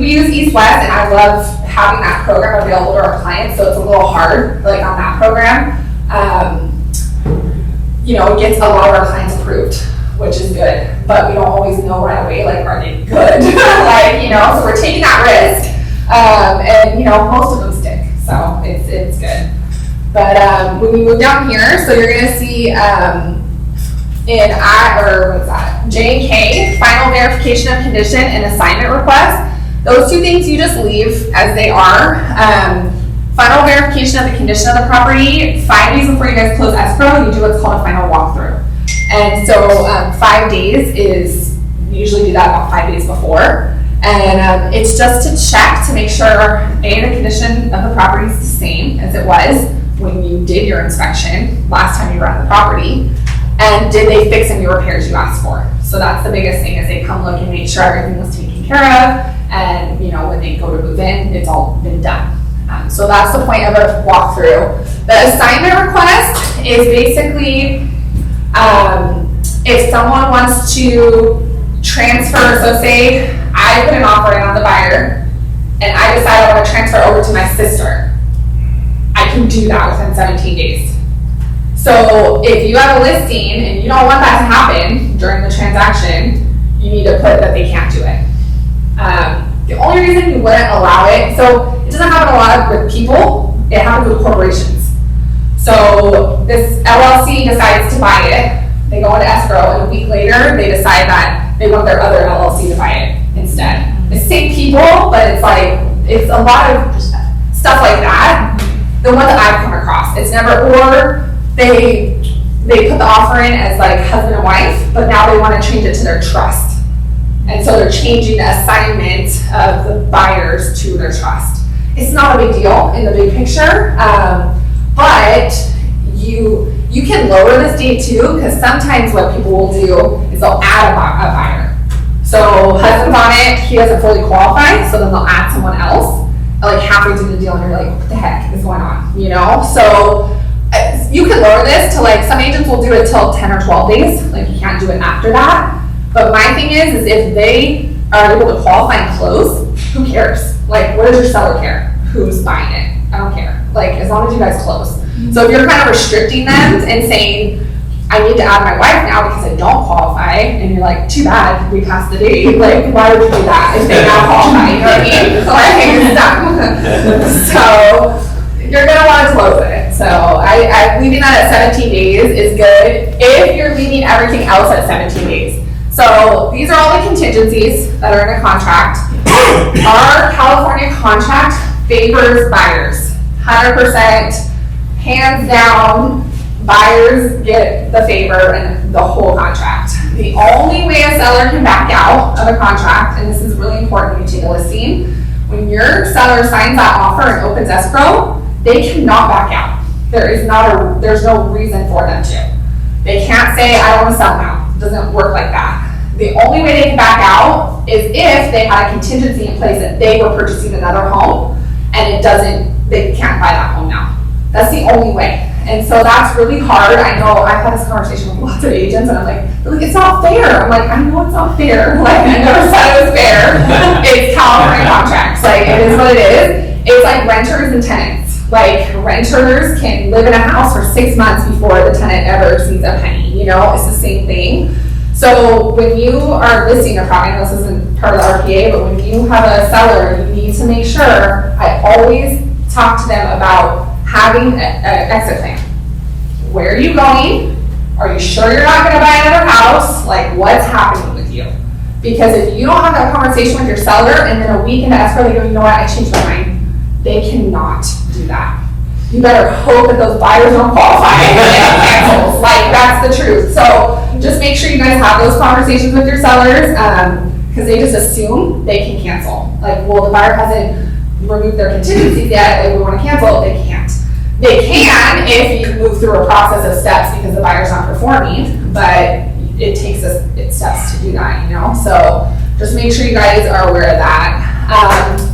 use East West, and I love having that program available to our clients, so it's a little hard, like on that program. It gets a lot of our clients approved, which is good, but we don't always know right away, like, are they good? So we're taking that risk, and most of them stick, so it's good. But when we move down here, so you're gonna see J and K, final verification of condition and assignment request. Those two things you just leave as they are. Final verification of the condition of the property, 5 days before you guys close escrow, you do what's called a final walkthrough. And so 5 days is, we usually do that about 5 days before. And it's just to check to make sure, the condition of the property is the same as it was when you did your inspection last time you were on the property. And did they fix any repairs you asked for? So that's the biggest thing, is they come look and make sure everything was taken care of. And when they go to move in, it's all been done. So that's the point of a walkthrough. The assignment request is basically if someone wants to transfer, so say I put an offer in on the buyer and I decide I want to transfer over to my sister, I can do that within 17 days. So if you have a listing and you don't want that to happen during the transaction, you need to put that they can't do it. The only reason you wouldn't allow it, so it doesn't happen a lot with people, it happens with corporations. So this LLC decides to buy it, they go into escrow, and a week later, they decide that they want their other LLC to buy it instead. It's the same people, but it's a lot of stuff like that. The one that I've come across, it's never, or they put the offer in as like husband and wife, but now they want to change it to their trust. And so they're changing the assignment of the buyers to their trust. It's not a big deal in the big picture, but you can lower this date too, because sometimes what people will do is they'll add a buyer. So husband's on it, he doesn't fully qualify, so then they'll add someone else, like halfway through the deal, and you're like, what the heck is going on, So you can lower this to some agents will do it till 10 or 12 days, you can't do it after that. But my thing is if they are able to qualify and close, who cares? What does your seller care? Who's buying it? I don't care. As long as you guys close. So if you're kind of restricting them and saying, I need to add my wife now because I don't qualify, and you're like, too bad, we passed the date. Why would you do that if they now qualify? You know what I mean? So you're gonna want to close it. So I leaving that at 17 days is good if you're leaving everything else at 17 days. So these are all the contingencies that are in a contract. Our California contract favors buyers, 100%, hands down. Buyers get the favor in the whole contract. The only way a seller can back out of a contract, and this is really important when you take a listing, when your seller signs that offer and opens escrow, they cannot back out. There's no reason for them to. They can't say, I don't want to sell now. It doesn't work like that. The only way they can back out is if they had a contingency in place that they were purchasing another home and they can't buy that home now. That's the only way. And so that's really hard. I know I've had this conversation with lots of agents and I'm like, they're like, it's not fair. I'm like, I know it's not fair. Like, I never said it was fair. It's California contracts. Like, it is what it is. It's like renters and tenants. Like, renters can live in a house for 6 months before the tenant ever sees a penny. You know, it's the same thing. So when you are listing a property, I know this isn't part of the RPA, but when you have a seller, you need to make sure, I always talk to them about having an exit plan. Where are you going? Are you sure you're not gonna buy another house? Like, what's happening with you? Because if you don't have that conversation with your seller and then a week into escrow, they go, you know what, I changed my mind. They cannot do that. You better hope that those buyers don't qualify and get cancels. Like, that's the truth. So just make sure you guys have those conversations with your sellers, because they just assume they can cancel. Like, well, the buyer hasn't removed their contingencies yet, like, we want to cancel. They can't. They can if you move through a process of steps because the buyer's not performing, but it takes it's steps to do that, you know? So just make sure you guys are aware of that.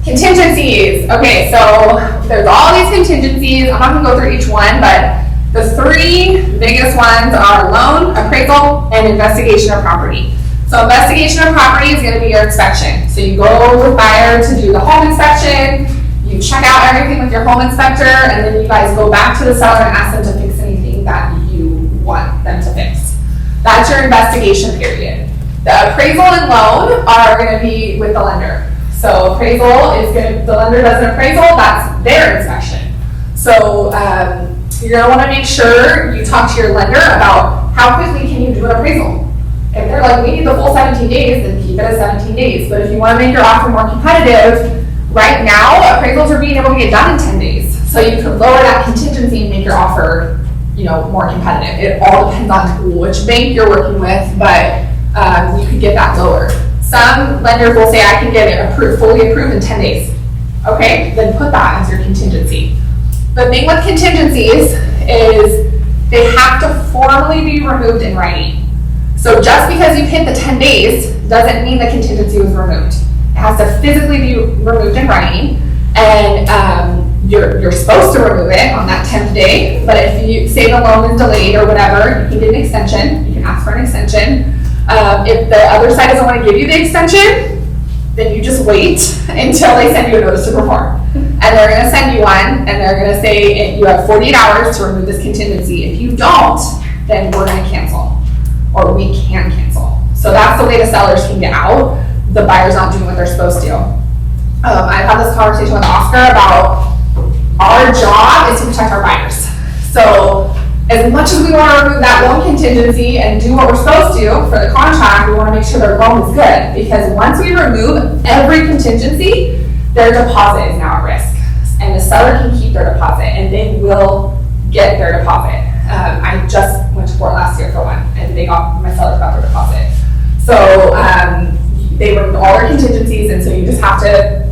Contingencies. Okay, so there's all these contingencies. I'm not gonna go through each one, but the 3 biggest ones are loan, appraisal, and investigation of property. So investigation of property is gonna be your inspection. So you go with buyer to do the home inspection, you check out everything with your home inspector, and then you guys go back to the seller and ask them to fix anything that you want them to fix. That's your investigation period. The appraisal and loan are gonna be with the lender. So appraisal is the lender does an appraisal, that's their inspection. So you're gonna wanna make sure you talk to your lender about how quickly can you do an appraisal. If they're like, we need the full 17 days, then keep it at 17 days. But if you wanna make your offer more competitive, right now, appraisals are being able to get done in 10 days. So you could lower that contingency and make your offer, more competitive. It all depends on which bank you're working with, but you could get that lower. Some lenders will say, I can get it fully approved in 10 days. Okay, then put that as your contingency. The thing with contingencies is they have to formally be removed in writing. So just because you've hit the 10 days doesn't mean the contingency was removed. It has to physically be removed in writing, and you're supposed to remove it on that 10th day, but if you say the loan is delayed or whatever, you can get an extension, you can ask for an extension. If the other side doesn't want to give you the extension, then you just wait until they send you a notice to perform. And they're gonna send you one, and they're gonna say, you have 48 hours to remove this contingency. If you don't, then we're gonna cancel, or we can cancel. So that's the way the sellers can get out. The buyer's not doing what they're supposed to. I've had this conversation with Oscar about our job is to protect our buyers. So as much as we want to remove that loan contingency and do what we're supposed to for the contract, we want to make sure their loan is good. Because once we remove every contingency, their deposit is now at risk. And the seller can keep their deposit, and they will get their deposit. I just went to court last year for one, and my sellers got their deposit. So they removed all their contingencies, and so you just have to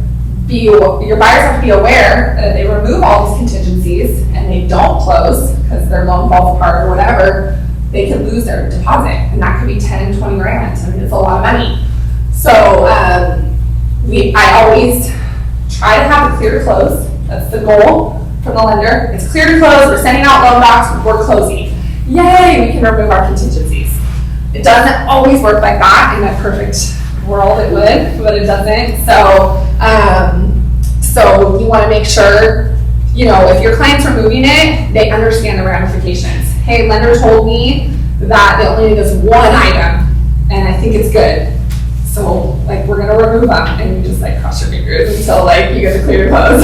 your buyers have to be aware that if they remove all these contingencies and they don't close because their loan falls apart or whatever, they could lose their deposit, and that could be 10, 20 grand. I mean, it's a lot of money. So I always try to have a clear to close. That's the goal from the lender. It's clear to close. We're sending out loan docs. We're closing. Yay! We can remove our contingencies. It doesn't always work like that. In a perfect world, it would, but it doesn't. So you want to make sure, if your client's removing it, they understand the ramifications. Hey, lender told me that they only need this one item, and I think it's good. So, we're gonna remove them, and you just cross your fingers until you get a clear close.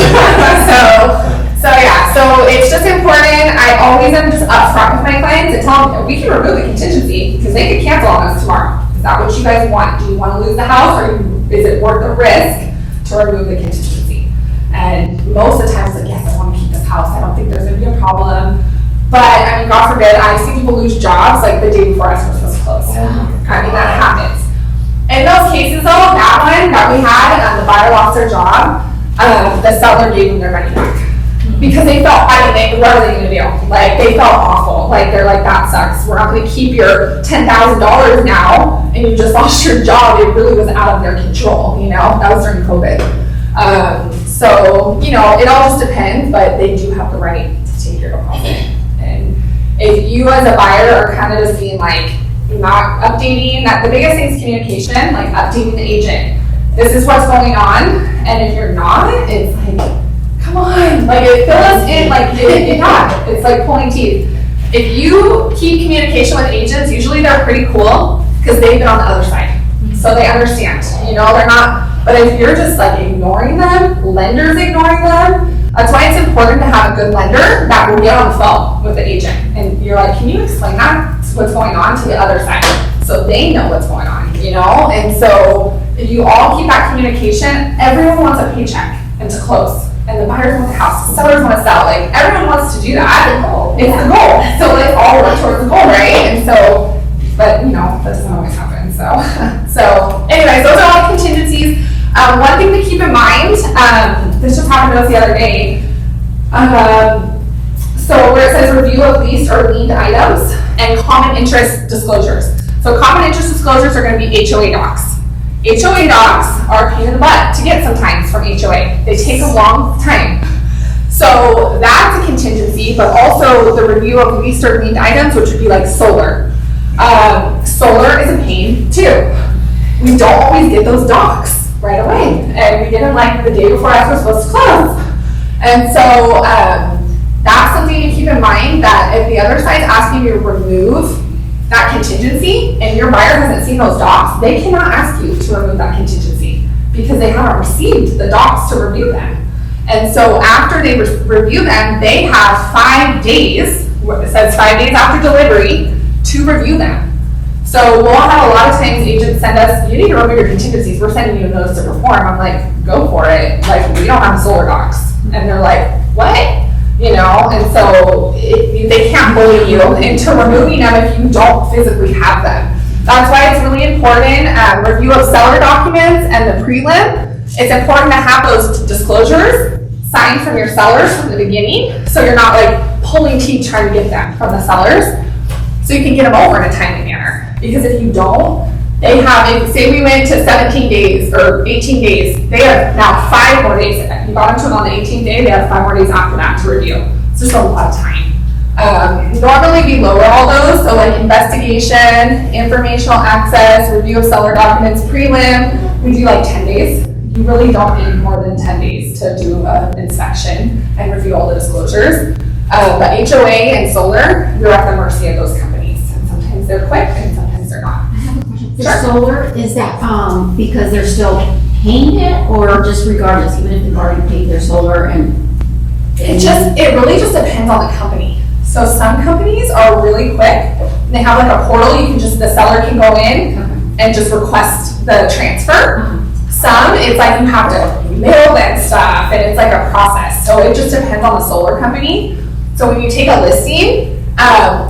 So it's just important. I always am just upfront with my clients and tell them we can remove the contingency because they could cancel on us tomorrow. Is that what you guys want? Do you want to lose the house, or is it worth the risk to remove the contingency? And most of the time, it's yes, I want to keep this house. I don't think there's going to be a problem. But, I mean, God forbid, I've seen people lose jobs the day before escrow was supposed to close. I mean, that happens. In those cases, though, that one that we had, the buyer lost their job, the seller gave them their money back. because they felt, what are they gonna do? Like, they felt awful, like, they're like, that sucks, we're not gonna keep your $10,000 now, and you just lost your job, it really was out of their control, you know, that was during COVID. So, you know, it all just depends, but they do have the right to take your deposit. And if you as a buyer are kind of just being like, not updating, that the biggest thing is communication, like updating the agent. This is what's going on, and if you're not, it's like, come on, like it fill us in, like it's like pulling teeth. If you keep communication with agents, usually they're pretty cool because they've been on the other side, so they understand. You know, they're not. But if you're just like ignoring them, lenders ignoring them, that's why it's important to have a good lender that will get on the phone with the agent, and you're like, can you explain that? What's going on to the other side, so they know what's going on. You know, and so if you all keep that communication, everyone wants a paycheck and to close. And the buyers want the house, the sellers want to sell, like everyone wants to do that. It's the goal. So let's all work towards the goal, right? And so, but you know, that doesn't always happen. So anyways, those are all contingencies. One thing to keep in mind, this just happened to us the other day. So where it says review of lease or liened items and common interest disclosures. So common interest disclosures are going to be HOA docs. HOA docs are a pain in the butt to get sometimes from HOA. They take a long time. So that's a contingency, but also the review of leased or liened items, which would be like solar. Solar is a pain too. We don't always get those docs right away, and we get them like the day before we're supposed to close. And so that's something to keep in mind, that if the other side's asking you to remove that contingency and your buyer hasn't seen those docs, they cannot ask you to remove that contingency because they haven't received the docs to review them. And so after they review them, they have 5 days, it says 5 days after delivery, to review them. So we'll have a lot of times agents send us, you need to remove your contingencies, we're sending you a notice to perform. I'm like, go for it. Like, we don't have solar docs. And they're like, what? You know, and so they can't bully you into removing them if you don't physically have them. That's why it's really important, review of seller documents and the prelim. It's important to have those disclosures signed from your sellers from the beginning, so you're not like pulling teeth trying to get them from the sellers, so you can get them over in a timely manner. Because if you don't, they have, say we went to 17 days or 18 days, they have now 5 more days. You got them to them on the 18th day, they have 5 more days after that to review. It's just a lot of time. Normally we lower all those, so like investigation, informational access, review of seller documents, prelim, we do like 10 days. You really don't need more than 10 days to do an inspection and review all the disclosures. But HOA and solar, you're at the mercy of those companies. And sometimes they're quick and sometimes they're not. The solar, is that because they're still paying it, or just regardless, even if they've already paid their solar and? It really just depends on the company. So some companies are really quick. They have like a portal, the seller can go in and just request the transfer. Some, it's like you have to mail that stuff and it's like a process. So it just depends on the solar company. So when you take a listing,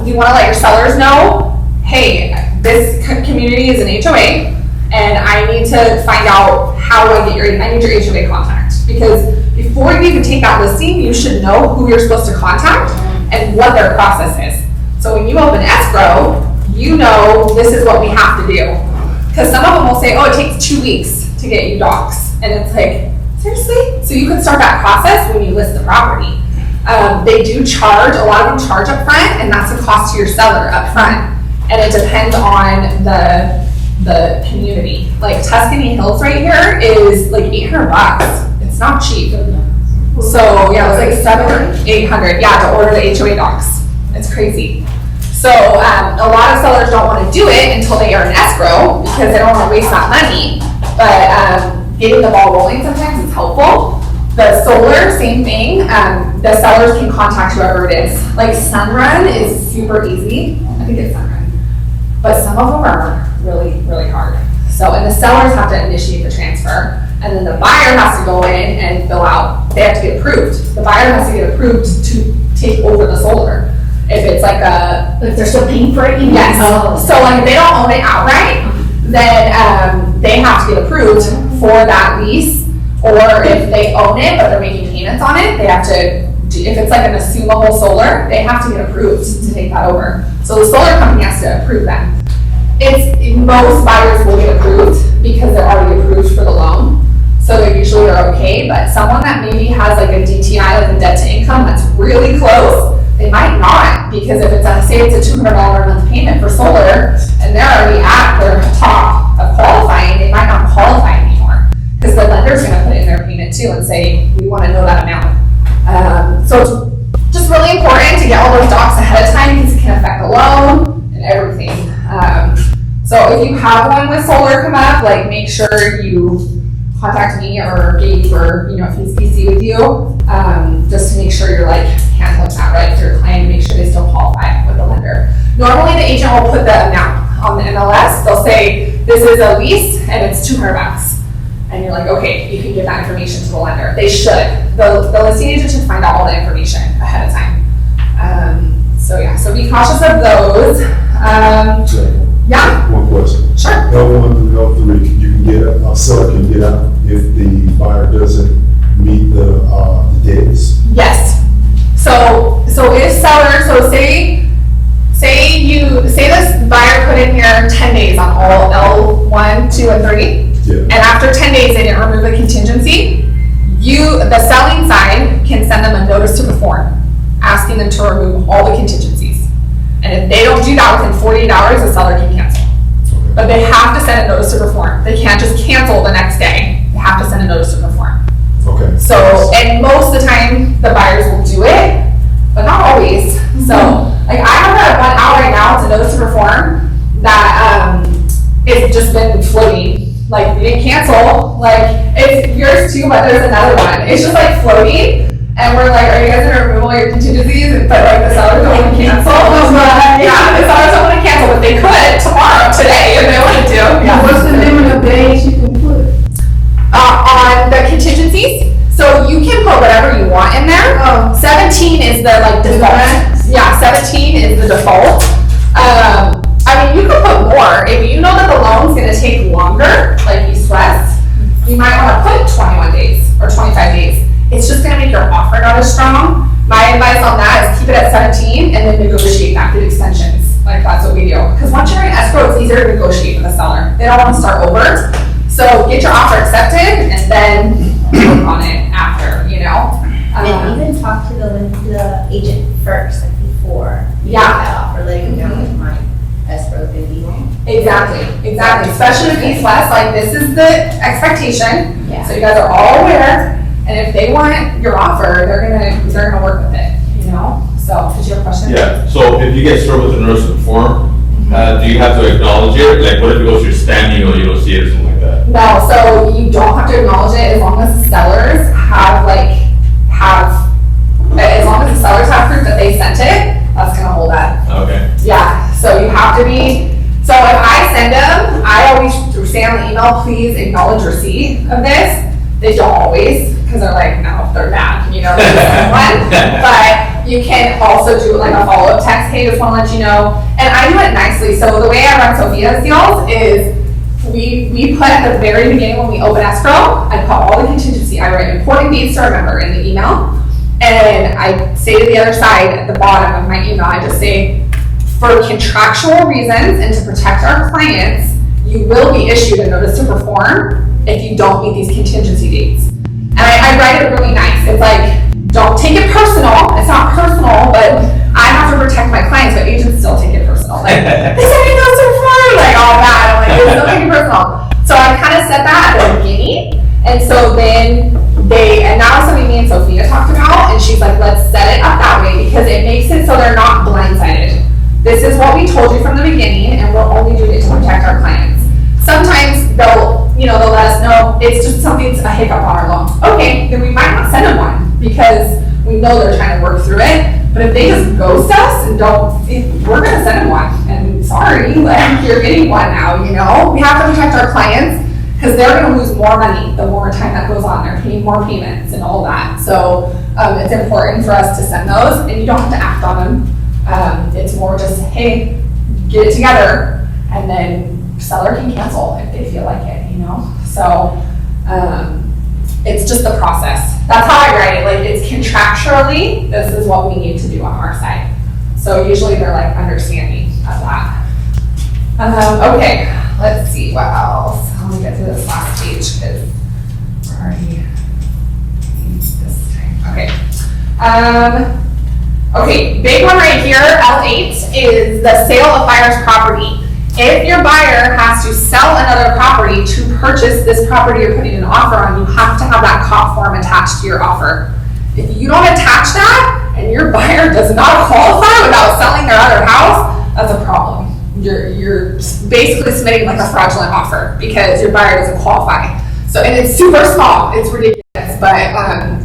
you want to let your sellers know, hey, this community is an HOA, and I need to find out how do I need your HOA contact. Because before you even take that listing, you should know who you're supposed to contact and what their process is. So when you open escrow, you know this is what we have to do. Because some of them will say, oh, it takes 2 weeks to get you docs. And it's like, seriously? So you can start that process when you list the property. They do charge, a lot of them charge up front, and that's a cost to your seller up front. And it depends on the community. Like Tuscany Hills right here is like $800. It's not cheap. So yeah, it's like $700 or $800. Yeah, to order the HOA docs. It's crazy. So a lot of sellers don't want to do it until they are in escrow because they don't want to waste that money. But getting the ball rolling sometimes is helpful. The solar, same thing. The sellers can contact whoever it is. Like Sunrun is super easy. I think it's Sunrun. But some of them are really, really hard. So, and the sellers have to initiate the transfer, and then the buyer has to go in and fill out. They have to get approved. The buyer has to get approved to take over the solar. If it's like if they're still paying for it? Yes. Oh. So like if they don't own it outright, then they have to get approved for that lease. Or if they own it, but they're making payments on it, they have to if it's like an assumable solar, they have to get approved to take that over. So the solar company has to approve them. Most buyers will get approved because they're already approved for the loan. So they usually are okay, but someone that maybe has like a DTI, like a debt to income that's really close, they might not, because if it's say it's a $200 a month payment for solar and they're already at their top of qualifying, they might not qualify anymore. Because the lender's gonna put it in their payment too and say, we wanna know that amount. So it's just really important to get all those docs ahead of time because it can affect the loan and everything. So if you have one with solar come up, like make sure you contact me or Gabe or, if he's PC with you, just to make sure you're like handling that right for your client to make sure they still qualify with the lender. Normally the agent will put the amount on the MLS. They'll say, this is a lease and it's $200. And you're like, okay, you can give that information to the lender. They should. The listing agent should find out all the information ahead of time. So be cautious of those. Yeah. One question. Sure. L1 through L3, you can get, a seller can get out if the buyer doesn't meet the dates? Yes. So if seller, say this buyer put in here 10 days on all L1, 2, and 3. Yeah. And after 10 days, they didn't remove the contingency, the selling side can send them a notice to perform, asking them to remove all the contingencies. And if they don't do that within 48 hours, the seller can cancel. Okay. But they have to send a notice to perform. They can't just cancel the next day. They have to send a notice to perform. Okay. So, and most of the time, the buyers will do it, but not always. So, like I have that one out right now, it's a notice to perform, that it's just been floating. Like, we didn't cancel, like, it's yours too, but there's another one. It's just like floating, and we're like, are you guys gonna remove all your contingencies? But like, the sellers don't wanna cancel. Yeah, the sellers don't wanna cancel, but they could tomorrow, today, if they wanted to. Yeah. What's the limit of days you can put? On the contingencies, so you can put whatever you want in there. 17 is the like default. Yeah, 17 is the default. I mean, you could put more. If you know that the loan's gonna take longer, like East West, you might wanna put 21 days or 25 days. It's just gonna make your offer not as strong. My advice on that is keep it at 17 and then negotiate back to extensions. Like that's what we do. Because once you're in escrow, it's easier to negotiate with the seller. They don't wanna start over. So get your offer accepted and then work on it after, And even talk to the agent first, like before. you Yeah. make that offer, letting them know like my escrow is gonna be long. Exactly. Especially with East West, like this is the expectation. Yeah. So you guys are all aware, and if they want your offer, they're gonna work with it, So, did you have a question? Yeah, so if you get served with a notice to perform, do you have to acknowledge it? Like, what if it goes to your spam email, you don't see it or something like that? No, so you don't have to acknowledge it as long as the sellers as long as the sellers have proof that they sent it, that's gonna hold up. Okay. Yeah, so you have to so if I send them, I always say on the email, please acknowledge receipt of this. They don't always, because they're like, no, they're bad, they send one. But you can also do like a follow-up text, hey, just wanna let you know. And I do it nicely, so the way I run Sophia's deals is we put at the very beginning when we open escrow, I put all the contingency, I write important dates to remember in the email. And I say to the other side at the bottom of my email, I just say, for contractual reasons and to protect our clients, you will be issued a notice to perform if you don't meet these contingency dates. And I write it really nice. It's like, don't take it personal. It's not personal, but I have to protect my clients, but agents still take it personal. Like, they sent me notice to perform, like all that. I'm like, it's not taking it personal. So I kind of said that at the beginning. And so then and now something me and Sophia talked about, and she's like, let's set it up that way because it makes it so they're not blindsided. This is what we told you from the beginning, and we're only doing it to protect our clients. Sometimes they'll let us know it's just something's a hiccup on our loan. Okay, then we might not send them one because we know they're trying to work through it. But if they just ghost us and we're gonna send them one. And sorry, like you're getting one now. We have to protect our clients. Because they're going to lose more money the more time that goes on. They're paying more payments and all that. So it's important for us to send those, and you don't have to act on them. It's more just, hey, get it together, and then seller can cancel if they feel like it, So it's just the process. That's how I write it, like it's contractually, this is what we need to do on our side. So usually they're like understanding of that. Okay, let's see what else. Let me get to this last page because we're already this time. Okay. Okay, big one right here, L8, is the sale of buyer's property. If your buyer has to sell another property to purchase this property you're putting an offer on, you have to have that COP form attached to your offer. If you don't attach that and your buyer does not qualify without selling their other house, that's a problem. You're basically submitting like a fraudulent offer because your buyer doesn't qualify. So, and it's super small, it's ridiculous, but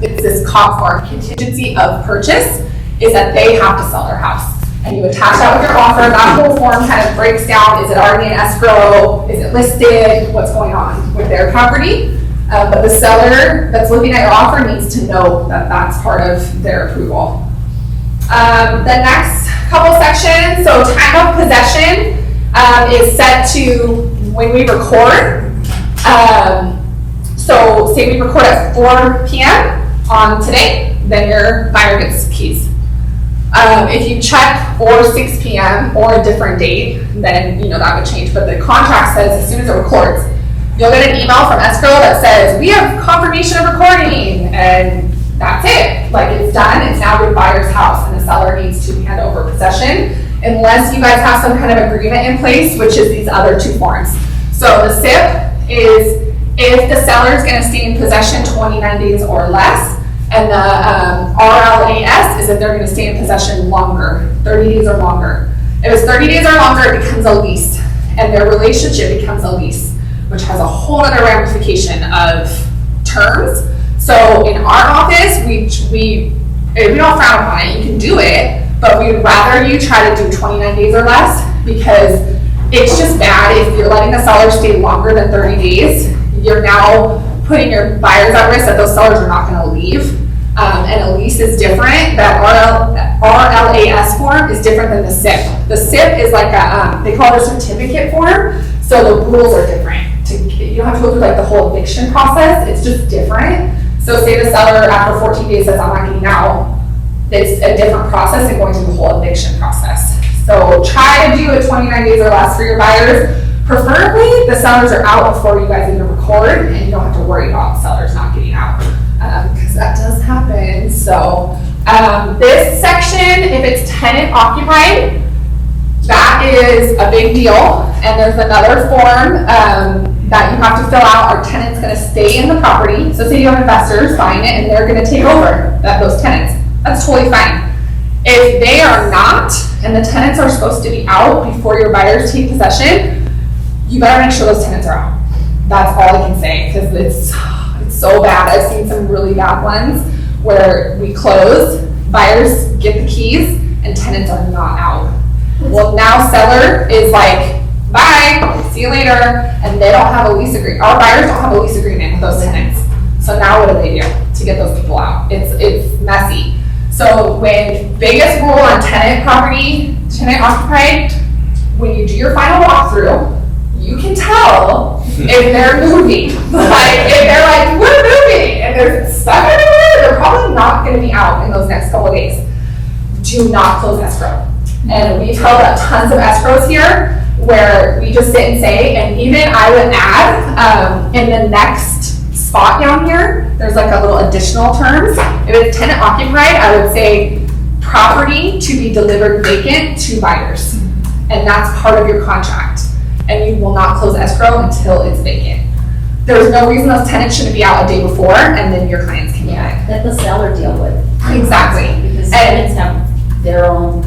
it's this COP form, contingency of purchase, is that they have to sell their house. And you attach that with your offer. That whole form kind of breaks down, is it already in escrow? Is it listed? What's going on with their property? But the seller that's looking at your offer needs to know that that's part of their approval. The next couple sections, so time of possession is set to when we record. So say we record at 4 p.m. on today, then your buyer gets keys. If you check or 6 p.m. or a different date, then that would change. But the contract says as soon as it records, you'll get an email from escrow that says, we have confirmation of recording, and that's it. Like it's done, it's now your buyer's house, and the seller needs to hand over possession, unless you guys have some kind of agreement in place, which is these other two forms. So the SIP is if the seller is gonna stay in possession 29 days or less, and the RLAS is if they're gonna stay in possession longer, 30 days or longer. If it's 30 days or longer, it becomes a lease, and their relationship becomes a lease, which has a whole other ramification of terms. So in our office, we don't frown upon it, you can do it, but we'd rather you try to do 29 days or less, because it's just bad if you're letting the seller stay longer than 30 days. You're now putting your buyers at risk that those sellers are not gonna leave. And a lease is different. That RLAS form is different than the SIP. The SIP is like they call it a certificate form, so the rules are different. You don't have to go through like the whole eviction process, it's just different. So say the seller after 14 days says, I'm not getting out, it's a different process than going through the whole eviction process. So try to do it 29 days or less for your buyers. Preferably, the sellers are out before you guys even record, and you don't have to worry about sellers not getting out, because that does happen. So this section, if it's tenant occupied, that is a big deal. And there's another form that you have to fill out. Are tenants going to stay in the property? So say you have investors buying it and they're going to take over those tenants. That's totally fine. If they are not, and the tenants are supposed to be out before your buyers take possession, you better make sure those tenants are out. That's all I can say, because it's so bad. I've seen some really bad ones where we close, buyers get the keys, and tenants are not out. Well, now seller is like, bye, see you later, and they don't have a lease agreement. Our buyers don't have a lease agreement with those tenants. So now what do they do to get those people out? It's messy. So when biggest rule on tenant property, tenant occupied, when you do your final walkthrough, you can tell if they're moving. Like if they're like, we're moving, and they're stuck anywhere, they're probably not gonna be out in those next couple of days. Do not close escrow. And we've held up tons of escrows here where we just sit and say, and even I would add, in the next spot down here, there's like a little additional terms. If it's tenant occupied, I would say property to be delivered vacant to buyers. And that's part of your contract. And you will not close escrow until it's vacant. There's no reason those tenants shouldn't be out a day before, and then your clients can get it. That the seller deal with. Exactly. Because tenants have their own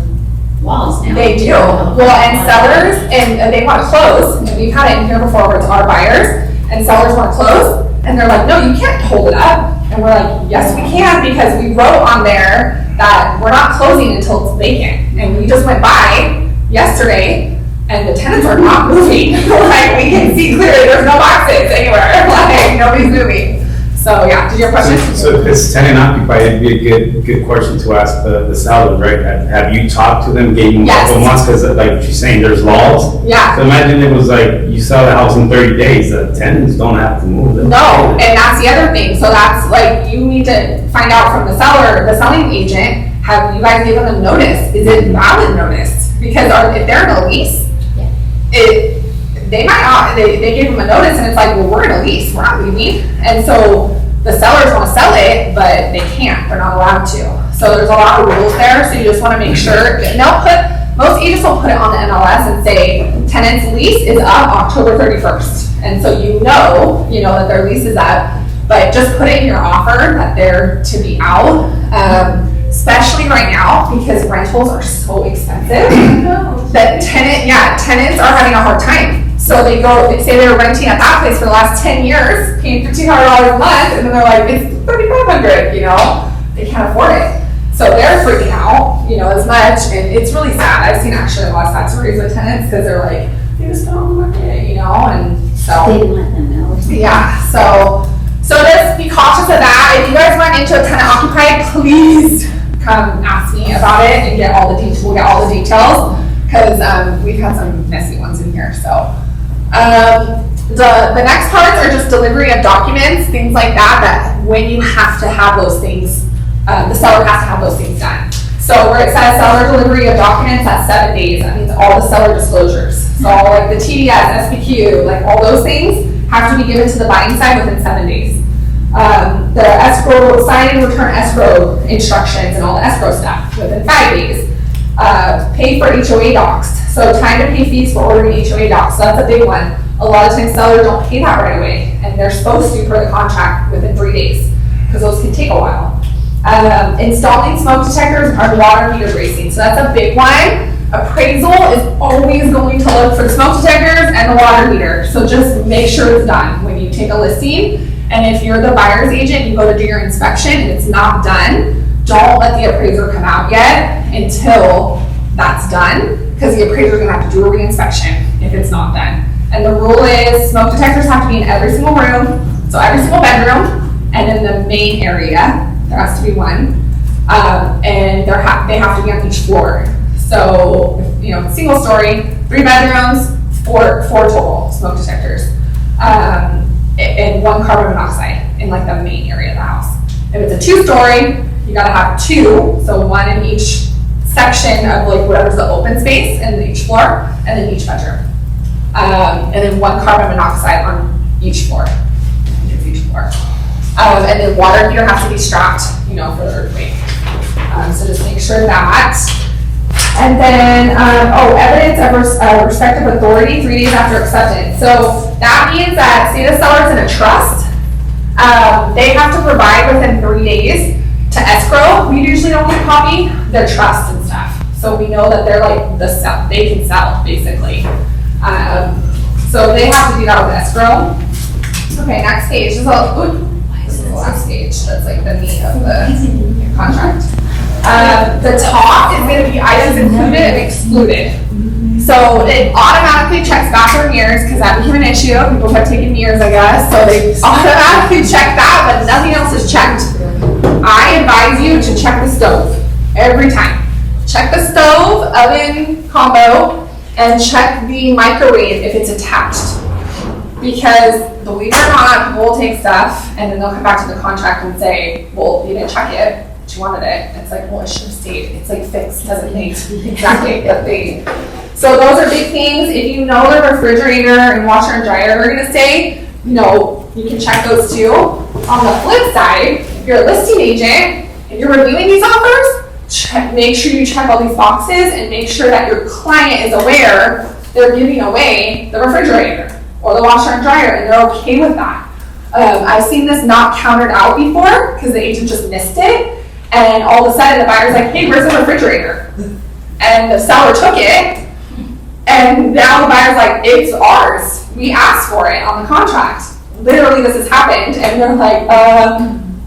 laws now. They do. Well, and sellers, and they want to close, and we've had it in here before where it's our buyers, and sellers want to close, and they're like, no, you can't hold it up. And we're like, yes, we can, because we wrote on there that we're not closing until it's vacant. And we just went by yesterday, and the tenants are not moving. Like, we can see clearly there's no boxes anywhere. Like, nobody's moving. So So, yeah, did you have questions? So if it's tenant occupied, it'd be a good question to ask the seller, right? Have you talked to them, gave them a couple Yes. months, because like she's saying, there's laws. Yeah. So imagine it was like, you sell the house in 30 days, the tenants don't have to move. No, and that's the other thing, so that's like, you need to find out from the seller, the selling agent, have you guys given them notice? Is it valid notice? Because if they're in a lease, they might not, they gave them a notice and it's like, well, we're in a lease, we're not leaving. And so the sellers wanna sell it, but they can't, they're not allowed to. So there's a lot of rules there, so you just wanna make sure, and most agents will put it on the MLS and say, tenant's lease is up October 31st. And so you know that their lease is up, but just put it in your offer that they're to be out. Especially right now, because rentals are so expensive, that tenants are having a hard time. So they say they were renting at that place for the last 10 years, paying $1,500 a month, and then they're like, it's $3,500, they can't afford it. So they're freaking out, as much, and it's really sad. I've seen actually a lot of sad stories with tenants, because they're like, they just don't on the market, and so. They didn't let them know. Yeah, so just be cautious of that. If you guys run into a tenant occupied, please come ask me about it and get all the details. We'll get all the details, because we've had some messy ones in here. So the next parts are just delivery of documents, things like that when you have to have those things, the seller has to have those things done. So where it says seller delivery of documents, that's 7 days. That means all the seller disclosures. So like the TDS, SPQ, like all those things have to be given to the buying side within 7 days. The escrow, sign and return escrow instructions and all the escrow stuff within 5 days. Pay for HOA docs. So time to pay fees for ordering HOA docs. So that's a big one. A lot of times sellers don't pay that right away, and they're supposed to per the contract within 3 days, because those can take a while. Installing smoke detectors and water meter racing. So that's a big one. Appraisal is always going to look for the smoke detectors and the water meter. So just make sure it's done when you take a listing. And if you're the buyer's agent, you go to do your inspection and it's not done, don't let the appraiser come out yet until that's done, because the appraiser is going to have to do a re-inspection if it's not done. And the rule is smoke detectors have to be in every single room, so every single bedroom, and in the main area, there has to be one. And they have to be on each floor. So, single story, 3 bedrooms, four total smoke detectors. And 1 carbon monoxide in like the main area of the house. If it's a 2-story, you gotta have 2, so 1 in each section of like whatever's the open space in each floor, and then each bedroom. And then 1 carbon monoxide on each floor. Each floor. And then water heater has to be strapped, for the earthquake. So just make sure that. And then, evidence of respective authority 3 days after acceptance. So that means that, say the seller's in a trust, they have to provide within 3 days to escrow. We usually don't get copy their trust and stuff. So we know that they're like they can sell, basically. So they have to do that with escrow. Okay, next page. This is the last page. That's like the meat of the contract. The top is going to be items included and excluded. So it automatically checks bathroom mirrors, because that became an issue. People kept taking mirrors, I guess. So they automatically check that, but nothing else is checked. I advise you to check the stove every time. Check the stove, oven combo, and check the microwave if it's attached. Because believe it or not, people will take stuff and then they'll come back to the contract and say, well, you didn't check it, but you wanted it. It's like, well, it should have stayed. It's like fixed, doesn't make exactly the thing. So those are big things. If you know the refrigerator and washer and dryer are gonna stay, you can check those too. On the flip side, if you're a listing agent and you're reviewing these offers, make sure you check all these boxes and make sure that your client is aware they're giving away the refrigerator or the washer and dryer, and they're okay with that. I've seen this not countered out before because the agent just missed it, and all of a sudden the buyer's like, hey, where's the refrigerator? And the seller took it, and now the buyer's like, it's ours. We asked for it on the contract. Literally this has happened, and they're like,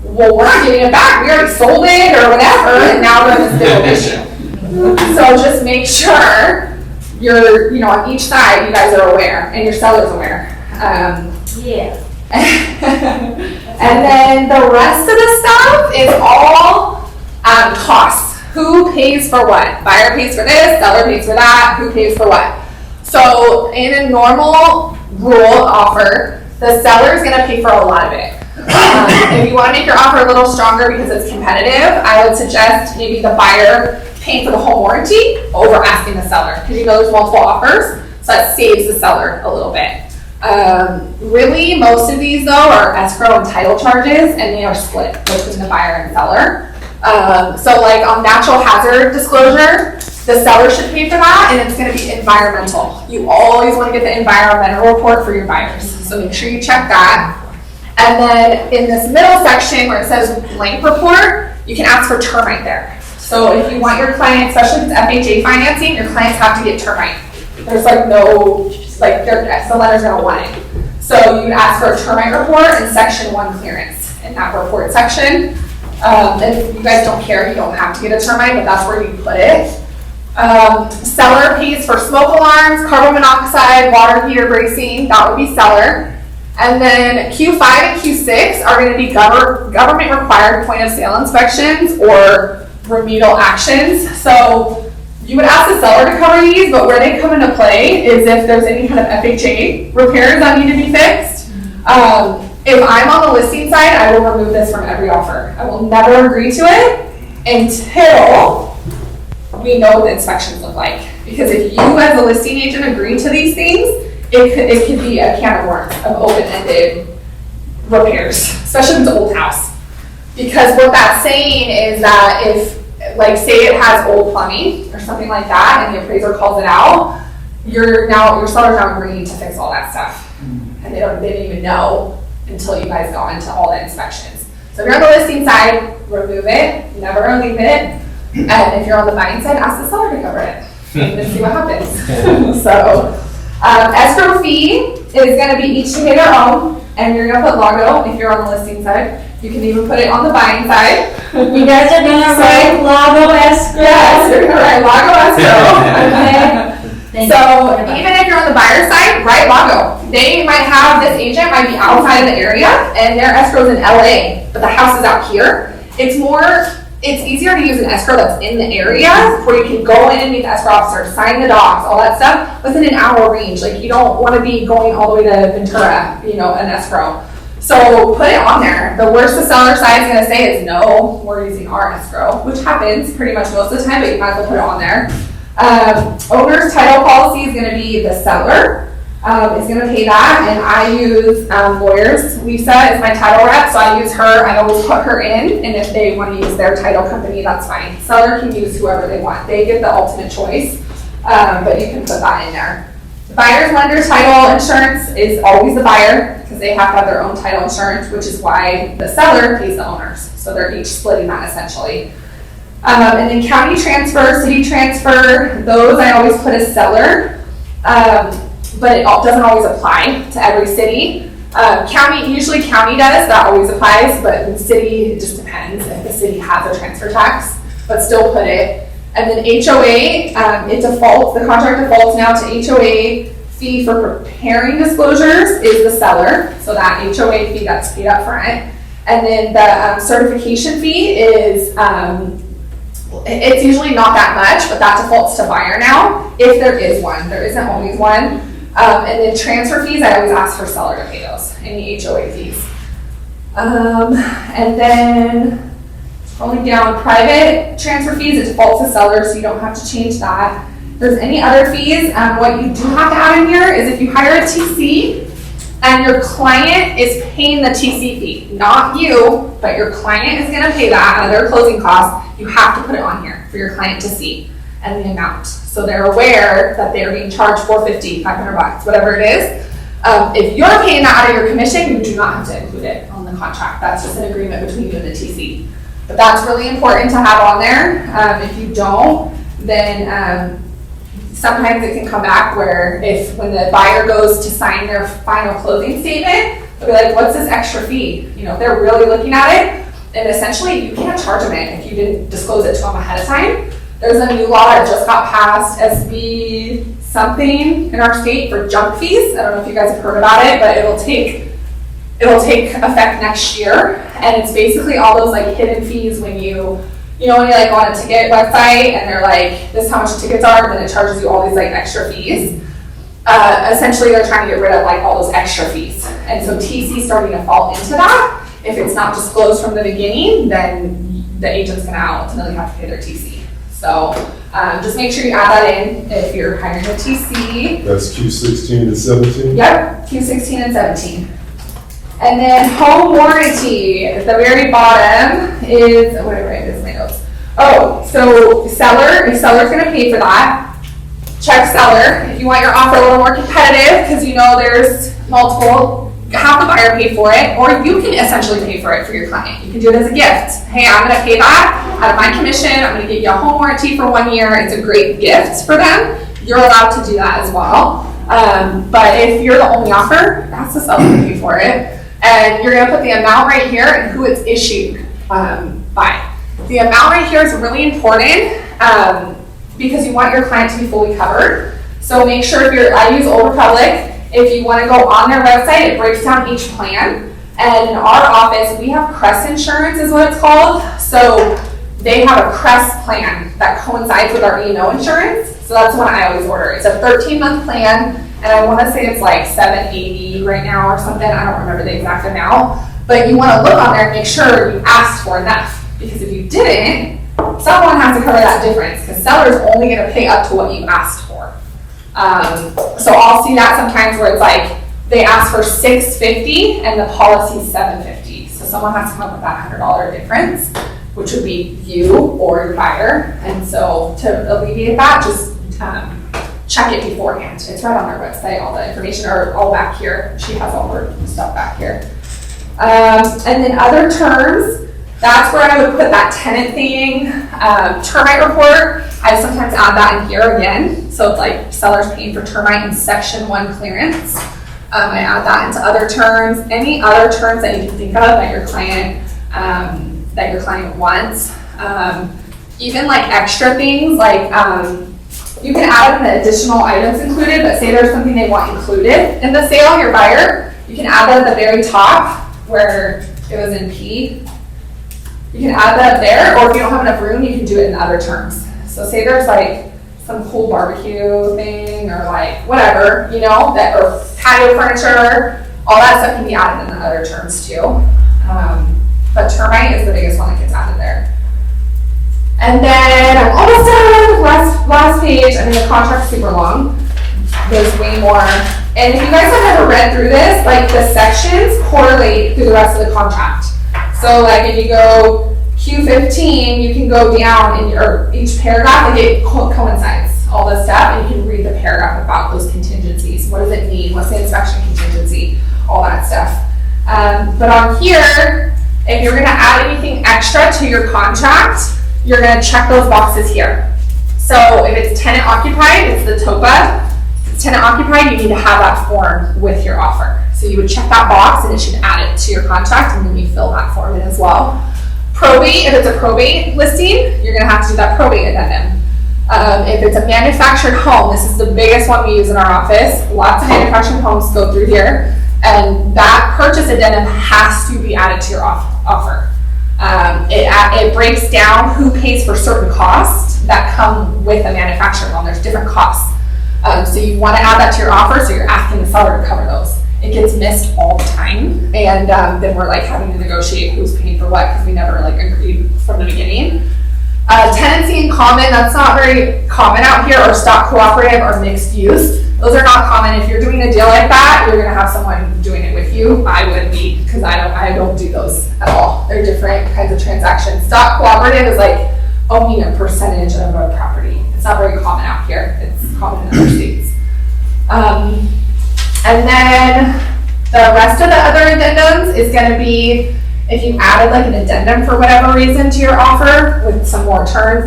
well, we're not giving it back. We already sold it or whatever, and now we're in this big issue. So just make sure you're, on each side, you guys are aware, and your seller's aware. Yeah. And then the rest of the stuff is all costs. Who pays for what? Buyer pays for this, seller pays for that, who pays for what? So in a normal rural offer, the seller is gonna pay for a lot of it. If you wanna make your offer a little stronger because it's competitive, I would suggest maybe the buyer paying for the home warranty over asking the seller, because you know there's multiple offers, so that saves the seller a little bit. Really, most of these though are escrow and title charges, and they are split between the buyer and seller. So like on natural hazard disclosure, the seller should pay for that, and it's gonna be environmental. You always wanna get the environmental report for your buyers, so make sure you check that. And then in this middle section where it says blank report, you can ask for termite there. So if you want your client, especially if it's FHA financing, your clients have to get termite. There's like no, like the lender's gonna want it. So you ask for a termite report and section 1 clearance in that report section. If you guys don't care, you don't have to get a termite, but that's where you put it. Seller pays for smoke alarms, carbon monoxide, water heater bracing, that would be seller. And then Q5 and Q6 are gonna be government required point of sale inspections or remedial actions. So you would ask the seller to cover these, but where they come into play is if there's any kind of FHA repairs that need to be fixed. If I'm on the listing side, I will remove this from every offer. I will never agree to it until we know what the inspections look like. Because if you as a listing agent agree to these things, it could be a can of worms of open-ended repairs, especially if it's an old house. Because what that's saying is that if, like, say it has old plumbing or something like that, and the appraiser calls it out, your seller's now agreeing to fix all that stuff, and they didn't even know until you guys go into all the inspections. So if you're on the listing side, remove it, never leave it, and if you're on the buying side, ask the seller to cover it, and then see what happens. So escrow fee is going to be each to pay their own, and you're going to put Lago if you're on the listing side. You can even put it on the buying side. You guys are gonna write Lago escrow. Yes, you're gonna write Lago escrow. Okay. So even if you're on the buyer side, write Lago. They might have, this agent might be outside of the area and their escrow's in LA, but the house is out here. It's easier to use an escrow that's in the area where you can go in and meet the escrow officer, sign the docs, all that stuff within an hour range. Like you don't want to be going all the way to Ventura, an escrow. So put it on there. The worst the seller side is going to say is no, we're using our escrow, which happens pretty much most of the time, but you might as well put it on there. Owner's title policy is going to be the seller. Is going to pay that, and I use lawyers. Lisa is my title rep, so I use her. I always put her in, and if they want to use their title company, that's fine. Seller can use whoever they want. They get the ultimate choice, but you can put that in there. Buyer's lender title insurance is always the buyer because they have to have their own title insurance, which is why the seller pays the owners. So they're each splitting that essentially. And then county transfer, city transfer, those I always put as seller, but it doesn't always apply to every city. Usually county does, that always applies, but in city, it just depends if the city has a transfer tax, but still put it. And then HOA, the contract defaults now to HOA fee for preparing disclosures is the seller. So that HOA fee that's paid up front. And then the certification fee is, it's usually not that much, but that defaults to buyer now, if there is one. There isn't always one. And then transfer fees, I always ask for seller to pay those, any HOA fees. And then, rolling down private transfer fees, it defaults to seller, so you don't have to change that. If there's any other fees, what you do have to add in here is if you hire a TC and your client is paying the TC fee, not you, but your client is gonna pay that out of their closing costs, you have to put it on here for your client to see and the amount. So they're aware that they're being charged $450, $500, whatever it is. If you're paying that out of your commission, you do not have to include it on the contract. That's just an agreement between you and the TC. But that's really important to have on there. If you don't, then sometimes it can come back where when the buyer goes to sign their final closing statement, they'll be like, what's this extra fee? If they're really looking at it, and essentially you can't charge them it if you didn't disclose it to them ahead of time. There's a new law that just got passed, SB something in our state for junk fees. I don't know if you guys have heard about it, but it'll take It'll take effect next year, and it's basically all those like hidden fees when you when you like go on a ticket website and they're like, this is how much tickets are, and then it charges you all these like extra fees. Essentially, they're trying to get rid of like all those extra fees, and so TC is starting to fall into that. If it's not disclosed from the beginning, then the agent's gonna ultimately have to pay their TC. So just make sure you add that in if you're hiring a TC. That's Q16 and 17? Yep, Q16 and 17. And then home warranty, at the very bottom is, what did I write? This is my notes. Oh, so seller, if seller's gonna pay for that, check seller. If you want your offer a little more competitive, because you know there's multiple, have the buyer pay for it, or you can essentially pay for it for your client. You can do it as a gift. Hey, I'm gonna pay that out of my commission. I'm gonna give you a home warranty for 1 year. It's a great gift for them. You're allowed to do that as well. But if you're the only offer, that's the seller to pay for it. And you're gonna put the amount right here and who it's issued by. The amount right here is really important because you want your client to be fully covered. So make sure I use Old Republic. If you wanna go on their website, it breaks down each plan. And in our office, we have Crest Insurance is what it's called. So they have a Crest plan that coincides with our E&O insurance. So that's what I always order. It's a 13-month plan. And I want to say it's like $780 right now or something. I don't remember the exact amount. But you want to look on there and make sure you asked for enough. Because if you didn't, someone has to cover that difference. Because seller's only going to pay up to what you asked for. So I'll see that sometimes where it's like they ask for $650 and the policy's $750. So someone has to come up with that $100 difference, which would be you or your buyer. And so to alleviate that, just check it beforehand. It's right on our website, all the information, or all back here. She has all her stuff back here. And then other terms, that's where I would put that tenant thing. Termite report, I sometimes add that in here again. So it's like seller's paying for termite and section 1 clearance. I add that into other terms. Any other terms that you can think of that your client wants. Even like extra things like you can add in the additional items included, but say there's something they want included in the sale, your buyer, you can add that at the very top where it was in P. You can add that there, or if you don't have enough room, you can do it in other terms. So say there's like some cool barbecue thing or like whatever, that or patio furniture, all that stuff can be added in the other terms too. But termite is the biggest one that gets added there. And then I'm almost done. Last page. I mean, the contract's super long. There's way more. And if you guys have ever read through this, like the sections correlate through the rest of the contract. So like if you go Q15, you can go down in each paragraph, like it coincides all this stuff, and you can read the paragraph about those contingencies. What does it mean? What's the inspection contingency? All that stuff. But on here, if you're gonna add anything extra to your contract, you're gonna check those boxes here. So if it's tenant occupied, it's the TOPA. If it's tenant occupied, you need to have that form with your offer. So you would check that box and it should add it to your contract, and then you fill that form in as well. Probate, if it's a probate listing, you're gonna have to do that probate addendum. If it's a manufactured home, this is the biggest one we use in our office. Lots of manufactured homes go through here, and that purchase addendum has to be added to your offer. It breaks down who pays for certain costs that come with a manufactured home. There's different costs. So you want to add that to your offer, so you're asking the seller to cover those. It gets missed all the time, and then we're like having to negotiate who's paying for what because we never like agreed from the beginning. Tenancy in common, that's not very common out here, or stock cooperative or mixed use. Those are not common. If you're doing a deal like that, you're gonna have someone doing it with you. I would be, because I don't do those at all. They're different kinds of transactions. Stock cooperative is like owning a percentage of a property. It's not very common out here. It's common in other states. And then the rest of the other addendums is gonna be if you added like an addendum for whatever reason to your offer with some more terms.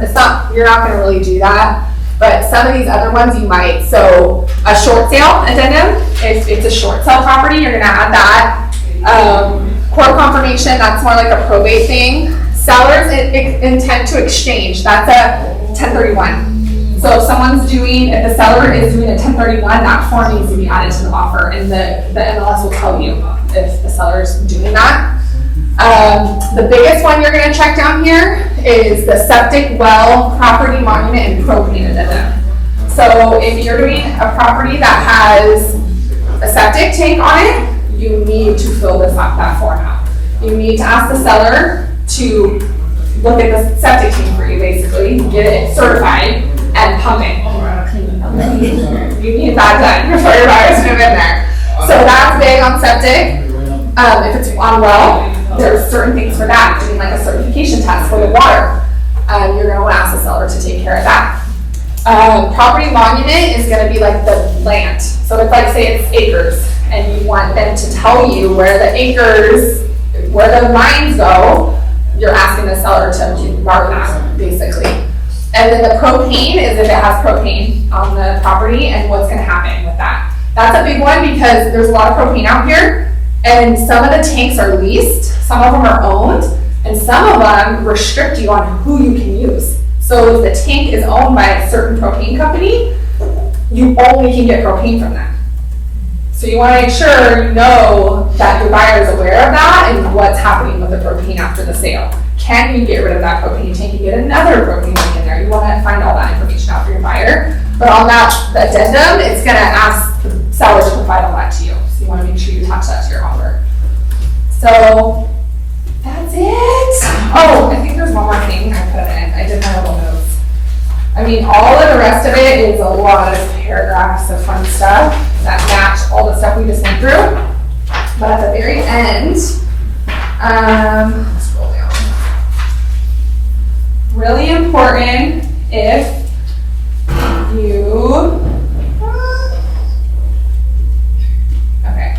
You're not gonna really do that. But some of these other ones you might. So a short sale addendum, if it's a short sale property, you're gonna add that. Court confirmation, that's more like a probate thing. Sellers intend to exchange, that's a 1031. So if if the seller is doing a 1031, that form needs to be added to the offer, and the MLS will tell you if the seller's doing that. The biggest one you're gonna check down here is the septic well, property monument, and propane addendum. So if you're doing a property that has a septic tank on it, you need to fill that form out. You need to ask the seller to look at the septic tank for you, basically, get it certified, and pump it. You need that done before your buyers move in there. So that's big on septic. If it's on well, there's certain things for that, doing like a certification test for the water. You're gonna wanna ask the seller to take care of that. Property monument is gonna be like the land. So if like say it's acres, and you want them to tell you where the acres, where the lines go, you're asking the seller to mark that, basically. And then the propane is if it has propane on the property and what's gonna happen with that. That's a big one because there's a lot of propane out here, and some of the tanks are leased, some of them are owned, and some of them restrict you on who you can use. So if the tank is owned by a certain propane company, you only can get propane from them. So you wanna make sure you know that your buyer is aware of that and what's happening with the propane after the sale. Can you get rid of that propane tank and get another propane tank in there? You wanna find all that information out for your buyer. But on that addendum, it's gonna ask the seller to provide all that to you. So you wanna make sure you attach that to your offer. So that's it. Oh, I think there's one more thing I put in. I did my little notes. I mean, all of the rest of it is a lot of paragraphs of fun stuff that match all the stuff we just went through. But at the very end, let's scroll down. Really important if you, okay.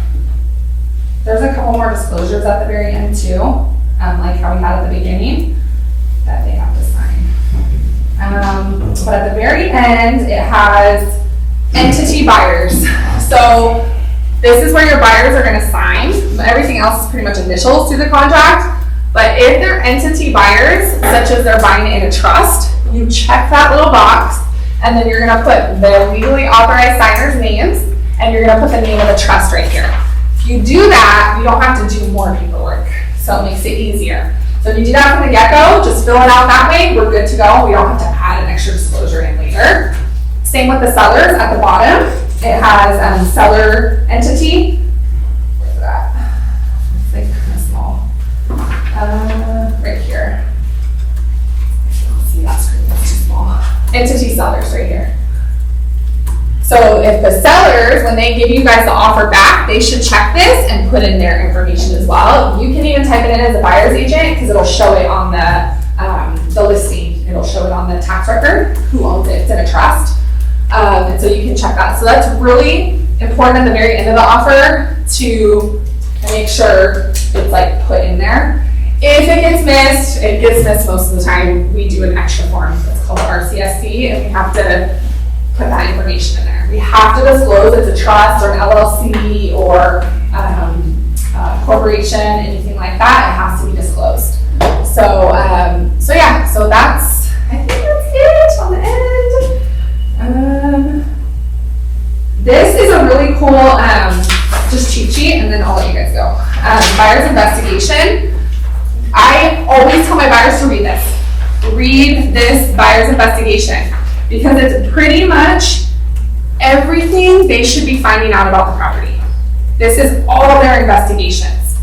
There's a couple more disclosures at the very end too, like how we had at the beginning, that they have to sign. But at the very end, it has entity buyers. So this is where your buyers are gonna sign. Everything else is pretty much initials to the contract. But if they're entity buyers, such as they're buying in a trust, you check that little box, and then you're gonna put the legally authorized signers' names, and you're gonna put the name of the trust right here. If you do that, you don't have to do more paperwork, so it makes it easier. So if you do that from the get-go, just fill it out that way, we're good to go. We don't have to add an extra disclosure in later. Same with the sellers at the bottom. It has seller entity. Where's that? It's like kind of small. Right here. See that screen, it's too small. Entity sellers right here. So if the sellers, when they give you guys the offer back, they should check this and put in their information as well. You can even type it in as a buyer's agent because it'll show it on the listing. It'll show it on the tax record, who owns it, it's in a trust. And so you can check that. So that's really important at the very end of the offer to make sure it's like put in there. If it gets missed, it gets missed most of the time. We do an extra form. It's called RCSC, and we have to put that information in there. We have to disclose it's a trust or an LLC or corporation, anything like that. It has to be disclosed. So yeah. So that's, I think that's it on the end. This is a really cool just cheat sheet, and then I'll let you guys go. Buyer's investigation. I always tell my buyers to read this. Read this buyer's investigation because it's pretty much everything they should be finding out about the property. This is all their investigations.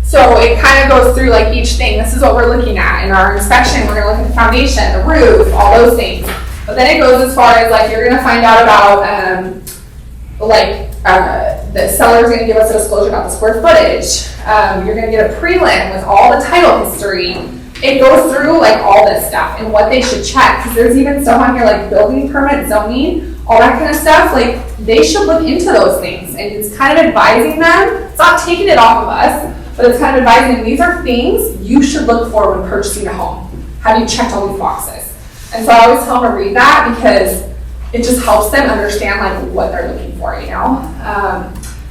So it kind of goes through like each thing. This is what we're looking at in our inspection. We're going to look at the foundation, the roof, all those things. But then it goes as far as like you're going to find out about the seller's going to give us a disclosure about the square footage. You're going to get a prelim with all the title history. It goes through like all this stuff and what they should check, because there's even stuff on here like building permit, zoning, all that kind of stuff. Like they should look into those things, and it's kind of advising them. It's not taking it off of us, but it's kind of advising them these are things you should look for when purchasing a home. Have you checked all these boxes? And so I always tell them to read that because it just helps them understand like what they're looking for, you know?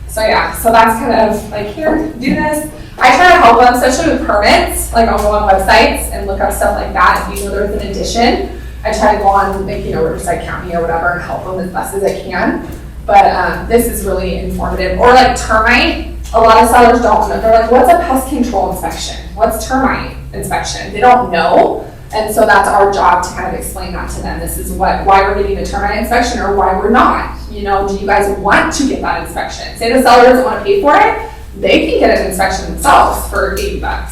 So yeah, so that's kind of like, here, do this. I try to help them, especially with permits, like I'll go on websites and look up stuff like that. If you know there's an addition, I try to go on, like, Riverside County or whatever and help them as best as I can. But this is really informative. Or like termite, a lot of sellers don't know. They're like, what's a pest control inspection? What's termite inspection? They don't know. And so that's our job to kind of explain that to them. This is why we're getting the termite inspection or why we're not. You know, do you guys want to get that inspection? Say the seller doesn't want to pay for it, they can get an inspection themselves for $80.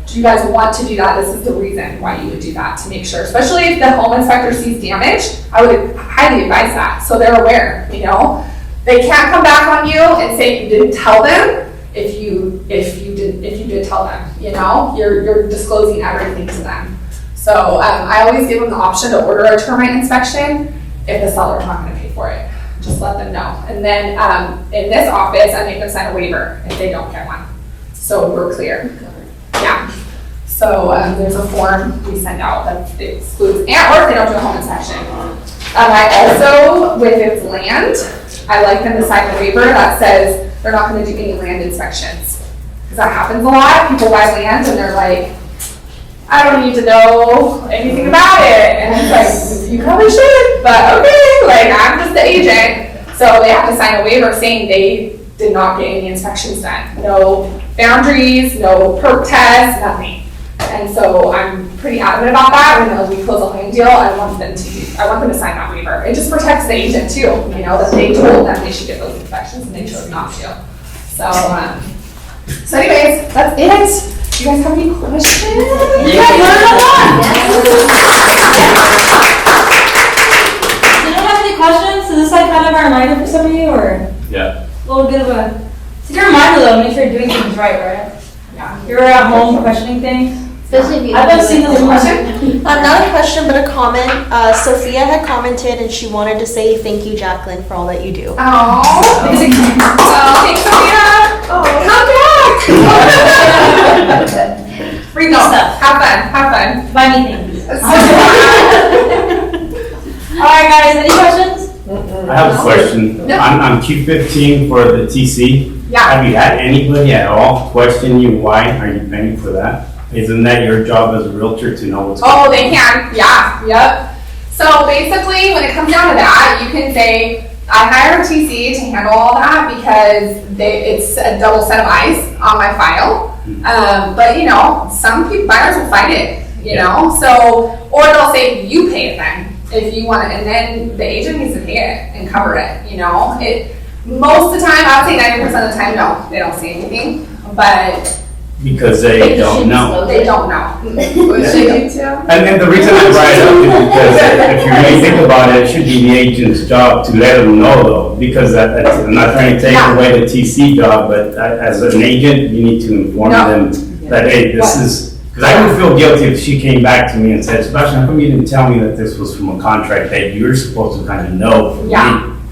Do you guys want to do that? This is the reason why you would do that, to make sure, especially if the home inspector sees damage, I would highly advise that, so they're aware, you know? They can't come back on you and say you didn't tell them if you did tell them, you know? You're disclosing everything to them. So I always give them the option to order a termite inspection if the seller's not gonna pay for it. Just let them know. And then in this office, I make them sign a waiver if they don't get one. So we're clear. Yeah. So there's a form we send out that excludes, or if they don't do a home inspection. I also, with its land, I like them to sign a waiver that says they're not gonna do any land inspections. Because that happens a lot. People buy land and they're like, I don't need to know anything about it. And it's like, you probably should, but okay, like I'm just the agent. So they have to sign a waiver saying they did not get any inspections done. No boundaries, no perk tests, nothing. And so I'm pretty adamant about that. When we close a land deal, I want them to sign that waiver. It just protects the agent too, you know, that they told them they should get those inspections and they chose not to. So anyways, that's it. Do you guys have any questions? Yeah, learn a lot. Do you have any questions? Is this like kind of a reminder for some of you, or Yeah. a little bit of a? It's a good reminder though. Make sure you're doing things right? Yeah. You're at home questioning things. Especially if you. I've been seeing this question. Not a question, but a comment. Sophia had commented and she wanted to say thank you, Jacqueline, for all that you do. Oh, thanks, Sophia. Come back. Free stuff. Have fun. Buy me things. All right, guys. Any questions? I have a question. Yeah. On Q15 for the TC, Yeah. have you had anybody at all question you why are you paying for that? Isn't that your job as a realtor to know what's going on? Oh, they can. Yeah. Yep. So basically, when it comes down to that, you can say, I hire a TC to handle all that because it's a double set of eyes on my file. But you know, some buyers will fight it, you know, so, or they'll say, you pay it then, if you want it, and then the agent needs to pay it and cover it, you know. Most of the time, I would say 90% of the time, no, they don't say anything, but Because they don't know. they don't know. And then the reason I brought it up is because if you really think about it, it should be the agent's job to let them know though. Because I'm not trying to take away the TC job, but as an agent, you need to inform them that, hey, this is, because I would feel guilty if she came back to me and said, Sebastian, how come you didn't tell me that this was from a contract that you're supposed to kind of know for me?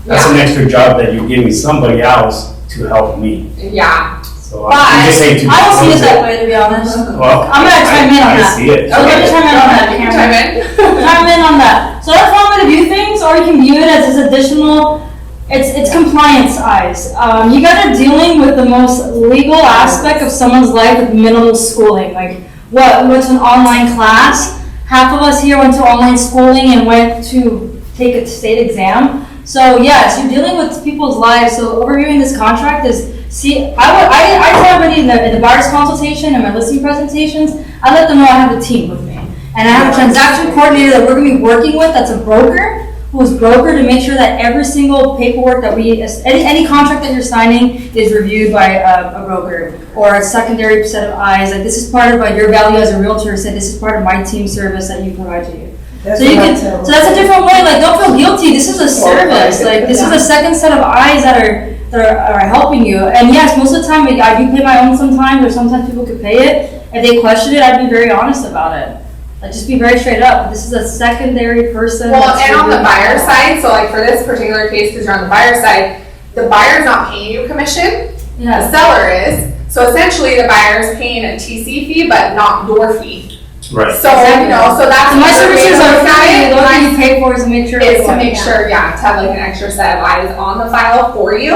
That's an extra job that you're giving somebody else to help me. Yeah. So I'm just saying to. I don't see it that way, to be honest. Well, I'm gonna chime in on I that. see it. I was gonna chime in on that. You can chime in. Chime in on that. So that's one way to view things, or you can view it as this additional, it's compliance eyes. You guys are dealing with the most legal aspect of someone's life with minimal schooling. Like, what's an online class? Half of us here went to online schooling and went to take a state exam. So yes, you're dealing with people's lives. So overviewing this contract is, I tell everybody in the buyer's consultation and my listing presentations, I let them know I have a team with me. And I have a transaction coordinator that we're gonna be working with that's a broker, who's broker to make sure that every single paperwork that any contract that you're signing is reviewed by a broker or a secondary set of eyes. Like this is part of your value as a realtor, so this is part of my team service that you provide to you. So that's a different way, like don't feel guilty, this is a service, like this is a second set of eyes that are helping you. And yes, most of the time I do pay my own sometimes, or sometimes people could pay it. If they question it, I'd be very honest about it. Like just be very straight up. This is a secondary person. Well, and on the buyer side, so like for this particular case, because you're on the buyer side, the buyer's not paying you commission, the seller is. So essentially the buyer's paying a TC fee, but not your fee. Right. So, you know, so that's. So my services are free, the only thing you pay for is to make sure. Is to make sure, to have like an extra set of eyes on the file for you.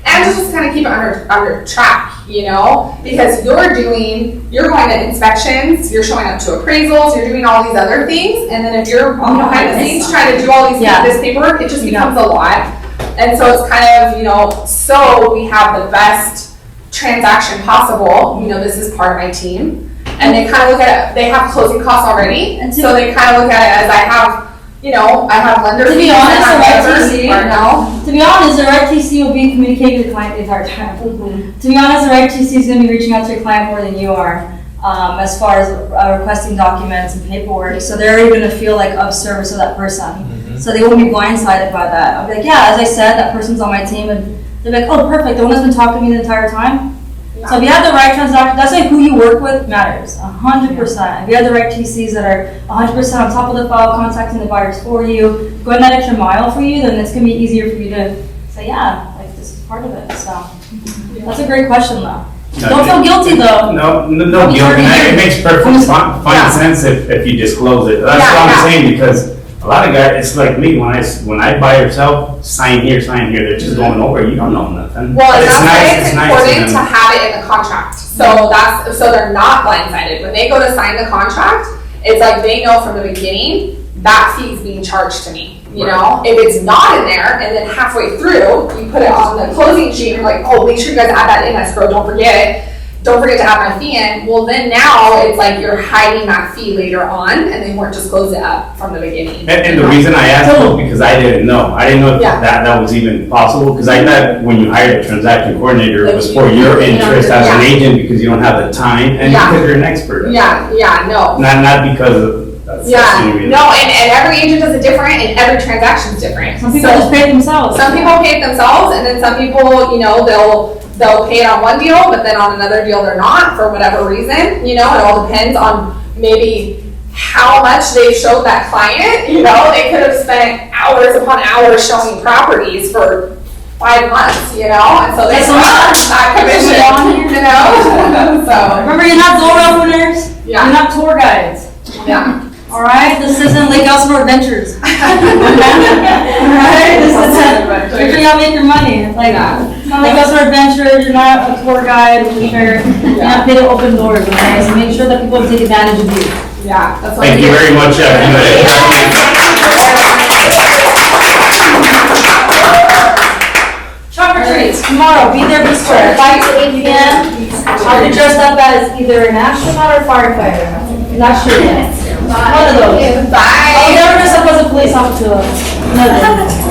And to just kind of keep it under track, you know, because you're going to inspections, you're showing up to appraisals, you're doing all these other things, and then if you're behind the scenes trying to do all this paperwork, it just becomes a lot. And so it's kind of, you know, so we have the best transaction possible, this is part of my team. And they kind of look at it, they have closing costs already, And to- so they kind of look at it as I have lenders. To be fees and honest, I have the waivers, RTC or no. To be honest, the RTC will be communicating with the client the entire time. To be honest, the RTC is going to be reaching out to your client more than you are, as far as requesting documents and paperwork. So they're already going to feel like of service of that person. So they won't be blindsided by that. I'll be like, yeah, as I said, that person's on my team, and they're like, oh, perfect. The one that's been talking to me the entire time. So if you have the right transaction, that's why who you work with matters, 100%. If you have the right TCs that are 100% on top of the file, contacting the buyers for you, going that extra mile for you, then it's gonna be easier for you to say, yeah, like this is part of it. So that's a great question, though. Don't feel guilty, though. No guilt, and it makes perfect fine sense if you disclose it. That's what I'm saying, because a lot of guys, it's like me, when I buy or sell, sign here, they're just going over, you don't know nothing. Well, and It's that's why it's nice important to to have it in the contract. So they're not blindsided. When they go to sign the contract, it's like they know from the beginning that fee is being charged to me. If it's not in there, and then halfway through you put it on the closing sheet, and you're like, oh, make sure you guys add that in escrow. Don't forget to add my fee in. Well, then now it's like you're hiding that fee later on, and they weren't just close it up from the beginning. And the reason I asked was because I didn't know. I didn't know if that was even possible, because I thought when you hired a transaction coordinator, it was for your interest as an agent, because you don't have the time, and because you're an expert. No. Not because of. That's the reason. No, and every agent does it different, and every transaction's different. Some people just pay it themselves. Some people pay it themselves, and then some people, they'll pay it on one deal, but then on another deal they're not, for whatever reason. It all depends on maybe how much they showed that client. They could have spent hours upon hours showing properties for 5 months, and so they charge that commission, So, Remember, you're not Zora openers. Yeah. You're not tour guides. yeah. All right, this isn't Lake Elsinore Adventures. All right, this isn't. Make sure y'all make your money. Like, it's not Lake Elsinore Adventures. You're not a tour guide. You're not paid to open doors. Okay, so make sure that people take advantage of you. Yeah, that's what Thank you very much. Trunk or treats tomorrow. Be there, be square. 5 to 8 p.m. I'll be dressed up as either an astronaut or firefighter. Not sure yet. One of those. Bye. I'll never dress up as a police officer. Never.